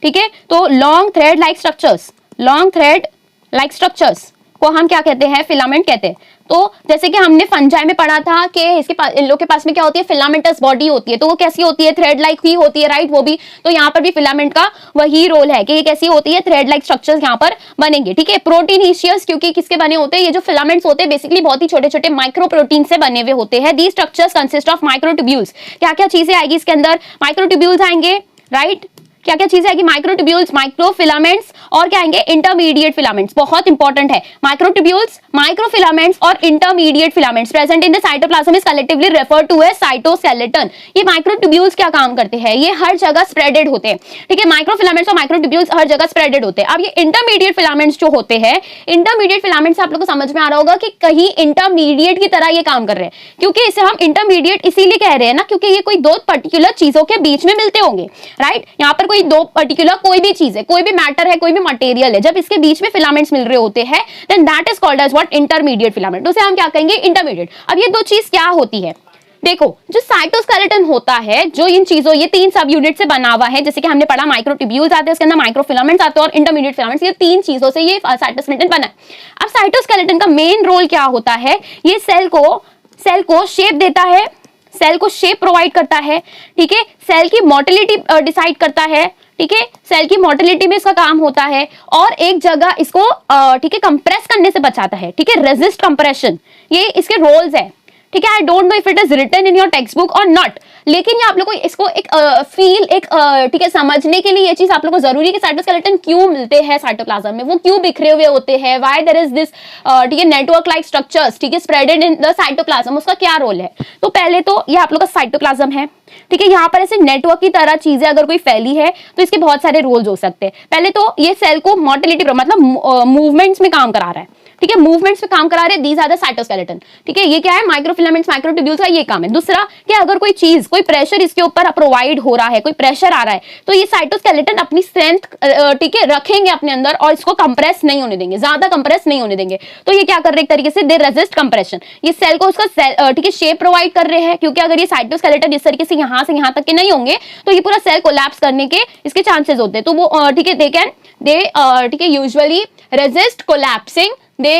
ठीक है। तो long thread like structures, long thread like structures को हम क्या कहते हैं, फिलामेंट कहते हैं। तो जैसे कि हमने फंजाई में पढ़ा था कि इसके पास, इन लोगों के पास में क्या होती है, फिलामेंटस बॉडी होती है, तो वो कैसी होती है, थ्रेड लाइक ही होती है, राइट। वो भी तो यहाँ पर भी फिलामेंट का वही रोल है कि ये कैसी होती है, थ्रेड लाइक स्ट्रक्चर्स यहाँ पर बनेंगे, ठीक है। प्रोटीनेशियस क्योंकि किसके बने होते हैं, ये जो फिलामेंट्स होते हैं बेसिकली बहुत ही छोटे छोटे माइक्रो प्रोटीन से बने हुए होते हैं। These structures consist of microtubules, क्या क्या चीजें आएगी इसके अंदर, माइक्रोट्यूब्यूल्स आएंगे, राइट। क्या क्या चीजें आएगी, माइक्रोट्यूब्यूल्स, माइक्रोफिलामेंट्स और क्या आएंगे, इंटरमीडिएट फिलामेंट्स। बहुत इंपॉर्टेंट है, माइक्रोट्यूब्यूल्स, माइक्रोफिलामेंट्स और intermediate filaments present in the cytoplasm is collectively referred to as cytoskeleton. ये माइक्रोट्यूब्यूल्स क्या काम करते हैं, ये हर जगह स्प्रेडेड होते हैं, ठीक है। माइक्रोफिलामेंट्स और माइक्रोट्यूब्यूल्स हर जगह स्प्रेडेड होते हैं। अब ये इंटरमीडिएट फिलामेंट्स जो होते हैं, इंटरमीडिएट फिलामेंट्स आप लोग को समझ में आ रहा होगा कि कहीं इंटरमीडिएट की तरह ये काम कर रहे हैं, क्योंकि इसे हम इंटरमीडिएट इसीलिए कह रहे हैं ना, क्योंकि ये कोई दो पर्टिकुलर चीजों के बीच में मिलते होंगे, राइट। यहाँ पर कोई दो पर्टिकुलर कोई भी चीज है, कोई भी मैटर है, कोई भी मटेरियल है, जब इसके बीच में फिलामेंट्स मिल रहे होते हैं then that is called as what, intermediate filament. उसे हम क्या कहेंगे, इंटरमीडिएट। अब ये दो चीज क्या होती है, देखो जो साइटोस्केलेटन होता है, जो इन चीजों, ये तीन सब यूनिट से बना हुआ है, जैसे कि हमने पढ़ा माइक्रोट्यूब्यूल्स आते हैं, उसके अंदर माइक्रोफिलामेंट्स आते हैं और इंटरमीडिएट फिलामेंट्स, ये तीन चीजों से ये साइटोस्केलेटन बना है। अब साइटोस्केलेटन का मेन रोल क्या होता है, ये सेल को शेप देता है, सेल को शेप प्रोवाइड करता है, ठीक है। सेल की मोटिलिटी डिसाइड करता है, ठीक है। सेल की मोटिलिटी में इसका काम होता है और एक जगह इसको ठीक है कंप्रेस करने से बचाता है, ठीक है, रेजिस्ट कंप्रेशन, ये इसके रोल्स है, ठीक है। I don't know if it is written in your text book और नॉट, लेकिन ये आप लोग को इसको एक फील, एक ठीक है समझने के लिए ये चीज आप लोग को जरूरी है कि साइटोस्केलेटन क्यों मिलते हैं साइटोप्लाज्म में, वो क्यों बिखरे हुए होते हैं, व्हाई देयर इज दिस ठीक है नेटवर्क लाइक स्ट्रक्चर्स, ठीक है, स्प्रेडेड इन द साइटोप्लाज्म, उसका क्या रोल है। तो पहले तो ये आप लोग का साइटोप्लाज्म है, ठीक है। यहाँ पर ऐसे नेटवर्क की तरह चीजें अगर कोई फैली है तो इसके बहुत सारे रोल्स हो सकते हैं। पहले तो ये सेल को मोटिलिटी मतलब मूवमेंट्स में काम करा रहा है, ठीक है, मूवमेंट्स पे काम करा रहे, दीज आर द साइटोस्केलेटन, ठीक है। ये क्या है, माइक्रोफिलामेंट्स, माइक्रोट्यूब्यूल्स का ये काम है। दूसरा कि अगर कोई चीज, कोई प्रेशर इसके ऊपर प्रोवाइड हो रहा है, कोई प्रेशर आ रहा है, तो ये साइटोस्केलेटन अपनी स्ट्रेंथ ठीक है रखेंगे अपने अंदर और इसको कंप्रेस नहीं होने देंगे, ज्यादा कंप्रेस नहीं होने देंगे। तो ये क्या कर रहे हैं, एक तरीके से दे रेजिस्ट कंप्रेशन, ये सेल को उसका ठीक है शेप प्रोवाइड कर रहे हैं, क्योंकि अगर ये साइटोस्केलेटन इस तरीके से यहाँ के नहीं होंगे तो ये पूरा सेल कोलैप्स करने के इसके चांसेस होते हैं। तो वो ठीक है दे ठीक है यूजुअली रेजिस्ट कोलैप्सिंग, दे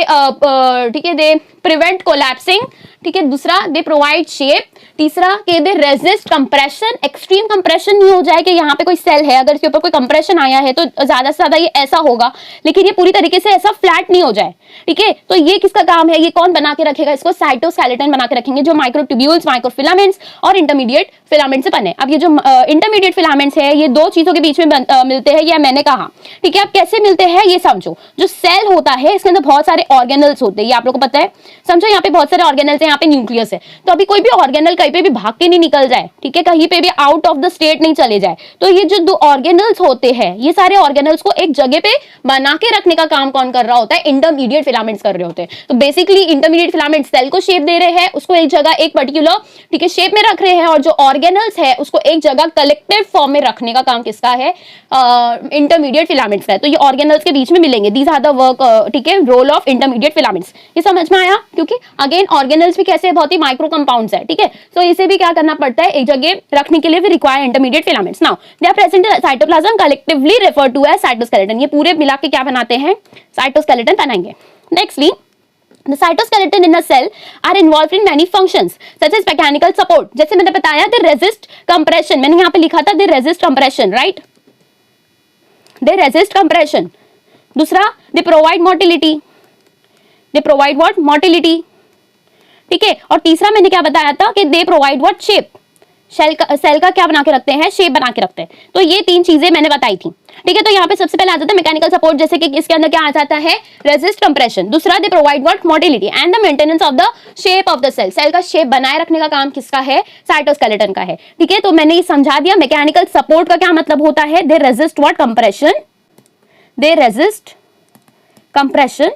ठीक है दे प्रिवेंट कोलैप्सिंग, ठीक है। दूसरा दे प्रोवाइड शेप, तीसरा कि दे रेजिस्ट कंप्रेशन, एक्सट्रीम कंप्रेशन नहीं हो जाए कि यहाँ पे कोई सेल है, अगर इसके ऊपर कोई कंप्रेशन आया है तो ज्यादा से ज्यादा ये ऐसा होगा, लेकिन ये पूरी तरीके से ऐसा फ्लैट नहीं हो जाए, ठीक है। तो ये किसका काम है, ये कौन बना के रखेगा, इसको साइटोस्केलेटन बना के रखेंगे, जो माइक्रोट्यूब्यूल्स, माइक्रोफिलामेंट्स और इंटरमीडिएट फिलामेंट से बने। अब ये जो इंटरमीडिएट फिलामेंट्स है ये दो चीजों के बीच में मिलते हैं, ये मैंने कहा, ठीक है। अब कैसे मिलते हैं ये समझो, जो सेल होता है इसके अंदर बहुत सारे ऑर्गेनल्स होते हैं, ये आप लोग को पता है, समझो यहाँ पे बहुत सारे ऑर्गेनल्स हैं, यहाँ पे न्यूक्लियस है, तो अभी कोई भी ऑर्गेनल कहीं पे भी भाग के नहीं निकल जाए, ठीक है, कहीं पे भी आउट ऑफ द स्टेट नहीं चले जाए। तो ये जो दो ऑर्गेनल्स होते हैं, ये सारे ऑर्गेनल्स को एक जगह पे बना के रखने का काम कौन कर रहा होता है? इंटरमीडिएट फिलामेंट्स कर रहे होते हैं। तो बेसिकली इंटरमीडिएट फिलामेंट्स सेल को शेप दे रहे हैं, उसको एक जगह एक पर्टिकुलर, ठीक है, शेप में रख रहे हैं, और जो ऑर्गेनल्स है उसको एक जगह कलेक्टिव फॉर्म में रखने का काम किसका है? इंटरमीडिएट फिलामेंट्स का है। तो ये ऑर्गेनल्स के बीच में मिलेंगे, दीज आर द वर्क, ठीक है, रोल ऑफ इंटरमीडिएट फिलामेंट्स। ये समझ में आया? क्योंकि अगेन ऑर्गेनल्स भी कैसे बहुत ही माइक्रो कंपाउंड्स है, ठीक है, तो इसे भी क्या करना पड़ता है? एक जगह रखने के लिए भी require intermediate filaments. Now they are present in cytoplasm, collectively refer to as cytoskeleton. ये पूरे मिला के क्या बनाते हैं? साइटोस्केलेटन बनाएंगे। Nextly, the cytoskeleton in a cell are involved in many functions such as mechanical support। जैसे मैंने बताया, they resist compression, मैंने यहाँ पे लिखा था they resist compression, right? they resist compression। दूसरा, they provide motility, they provide what? motility, ठीक है। और तीसरा मैंने क्या बताया था कि they provide what? shape। Cell का क्या बना के रखते हैं? शेप बना के रखते हैं। तो ये तीन चीजें मैंने बताई थी, ठीक है। तो यहाँ पे सबसे पहले आ जाता है मैकेनिकल सपोर्ट, जैसे कि इसके अंदर क्या आ जाता है? Resist compression. दूसरा, they provide what? Motility and the maintenance of the shape of the cell. Cell का शेप बनाए रखने का काम किसका है? साइटोस्केलेटन का है, ठीक है। तो मैंने ये समझा दिया। मैकेनिकल सपोर्ट का क्या मतलब होता है? दे resist what? Compression, they resist compression,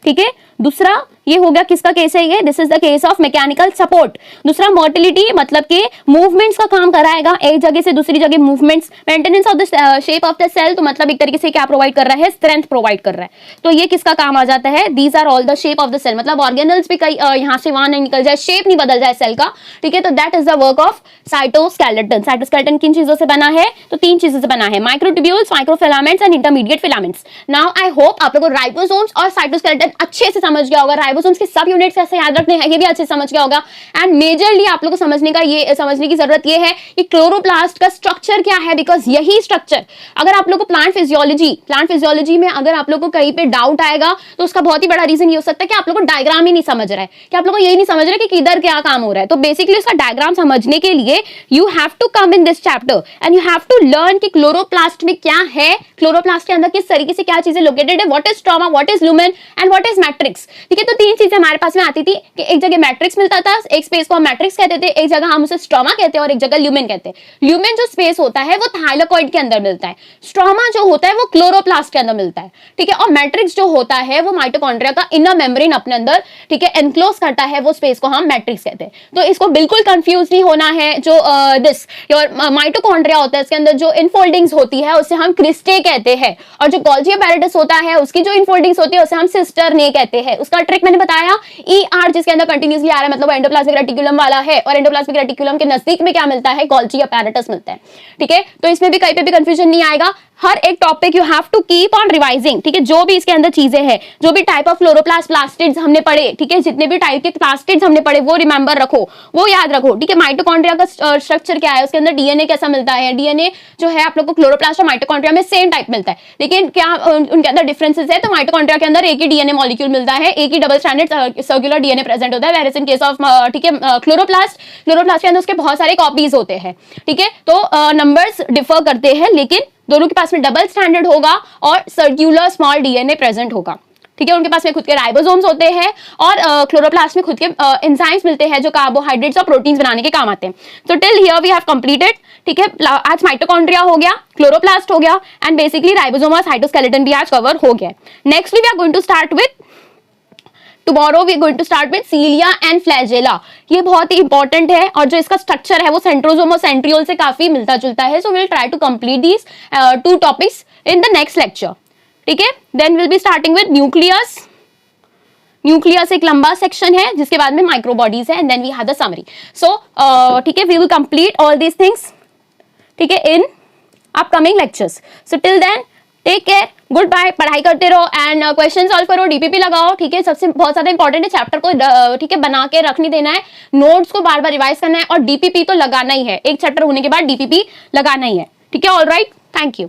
ठीक है। दूसरा ये हो गया, किसका केस है ये? This is the case of mechanical support. दूसरा, मोटिलिटी मतलब कि मूवमेंट्स का काम कराएगा, एक जगह से दूसरी जगह movements. Maintenance of the shape of the cell, तो मतलब एक तरीके से क्या प्रोवाइड कर रहा है? स्ट्रेंथ प्रोवाइड कर रहा है। तो ये किसका काम आ जाता है? These are all the shape of the cell, मतलब ऑर्गेनल्स भी कई यहाँ से वहां नहीं निकल जाए, शेप नहीं बदल जाए सेल का, ठीक है। तो that is the work of cytoskeleton. Cytoskeleton किन चीजों से बना है? तो तीन चीजों से बना है, microtubules, microfilaments and intermediate filaments. Now I hope आप लोगों को राइबोसोम्स और साइटोस्केलेटन अच्छे से समझ गया होगा। राइबोसोम्स के सब यूनिट्स ऐसे याद रखने हैं, ये भी अच्छे से समझ गया होगा। एंड मेजरली आप लोगों को समझने की जरूरत ये है कि क्लोरोप्लास्ट का स्ट्रक्चर क्या है, बिकॉज यही स्ट्रक्चर, अगर आप लोग को प्लांट फिजियोलॉजी में अगर आप लोग को कहीं पे डाउट आएगा, तो उसका बहुत ही बड़ा रीजन ये हो सकता है कि आप लोग को डायग्राम ही नहीं समझ रहा है, कि आप लोग को यही नहीं समझ रहे कि किधर क्या काम हो रहा है। तो बेसिकली उसका डायग्राम समझने के लिए you have to come in this chapter and you have to learn कि क्लोरोप्लास्ट में क्या है, क्लोरोप्लास्ट के अंदर किस तरीके से क्या चीजें लोकेटेड है, what is stroma, what is lumen and what is matrix, ठीक है। तो तीन चीजें हमारे पास में आती थी कि एक जगह मैट्रिक्स मिलता था, एक स्पेस को हम मैट्रिक्स कहते थे, एक जगह हम उसे स्ट्रोमा कहते हैं और एक जगह ल्यूमेन कहते हैं। ल्यूमेन जो स्पेस होता है वो थाइलाकॉइड के अंदर मिलता है, स्ट्रोमा जो होता है वो क्लोरोप्लास्ट के अंदर मिलता है, ठीक है। और मैट्रिक्स जो होता है वो माइटोकॉन्ड्रिया का इनर मेम्ब्रेन अपने अंदर, ठीक है, एनक्लोज करता है, वो स्पेस को हम मैट्रिक्स कहते हैं। तो इसको बिल्कुल कंफ्यूज नहीं होना है। जो दिस योर माइटोकॉन्ड्रिया होता है, इसके अंदर जो इनफोल्डिंग्स होती है उसे हम क्रिस्टे कहते हैं, और जो गोल्गी अपैरेटस होता है उसकी जो इनफोल्डिंग्स होती है उसे हम सिस्टर्ने कहते हैं। उसका ट्रिक मैंने बताया, ER जिसके अंदर कंटिन्यूअसली आ रहा है, मतलब एंडोप्लाज्मिक रेटिकुलम वाला है, और एंडोप्लाज्मिक रेटिकुलम के नजदीक में क्या मिलता है? गोल्गी अपैरेटस मिलता है, ठीक है। तो इसमें भी कहीं पे भी कंफ्यूजन नहीं आएगा। हर एक topic you have to keep on revising, ठीक है। जो भी इसके अंदर चीजें हैं, जो भी टाइप ऑफ क्लोरोप्लास्ट प्लास्टिड्स हमने पढ़े, ठीक है, जितने भी टाइप के प्लास्टिड्स हमने पढ़े वो रिमेंबर रखो, वो याद रखो, ठीक है। माइटोकॉन्ड्रिया का स्ट्रक्चर क्या है, उसके अंदर DNA कैसा मिलता है, DNA जो है आप लोग को क्लोरोप्लास्ट और माइटोकॉन्ड्रिया में सेम टाइप मिलता है, लेकिन क्या उनके अंदर डिफरेंसेस है? तो माइटोकॉन्ड्रिया के अंदर एक ही DNA मॉलिक्यूल मिलता है, एक ही double stranded circular DNA present होता है, वेयर इन केस ऑफ, ठीक है, क्लोरोप्लास्ट के अंदर उसके बहुत सारे कॉपीज होते हैं, ठीक है। तो नंबर्स डिफर करते हैं, लेकिन दोनों के पास में डबल स्टैंडर्ड होगा और सर्कुलर स्मॉल DNA प्रेजेंट होगा, ठीक है। उनके पास में खुद के राइबोसोम्स होते हैं और क्लोरोप्लास्ट में खुद के एंजाइम्स मिलते हैं जो कार्बोहाइड्रेट्स और प्रोटीन्स बनाने के काम आते हैं। तो till here we have completed, ठीक है। आज माइटोकॉन्ड्रिया हो गया, क्लोरोप्लास्ट हो गया, एंड बेसिकली राइबोसोम और साइटोस्केलेटन भी आज कवर हो गया। Next we are going to start with Tomorrow we are going to start with cilia and flagella। ये बहुत ही इंपॉर्टेंट है, और जो इसका स्ट्रक्चर है वो सेंट्रोसोम और सेंट्रियोल से काफी मिलता जुलता है। So will try to complete these two topics in the next lecture, ठीक है। Then will be starting with nucleus. Nucleus एक लंबा सेक्शन है जिसके बाद में माइक्रोबॉडीज है, and then we have the summary. So ठीक है, we will complete all these things, ठीक है, in upcoming lectures. So till then take care, good bye, पढ़ाई करते रहो एंड क्वेश्चन सॉल्व करो, DPP लगाओ, ठीक है। सबसे बहुत ज्यादा इंपॉर्टेंट है चैप्टर को, ठीक है, बना के रख नहीं देना है, नोट्स को बार बार रिवाइज करना है, और DPP तो लगाना ही है, एक चैप्टर होने के बाद DPP लगाना ही है, ठीक है। All right, thank you.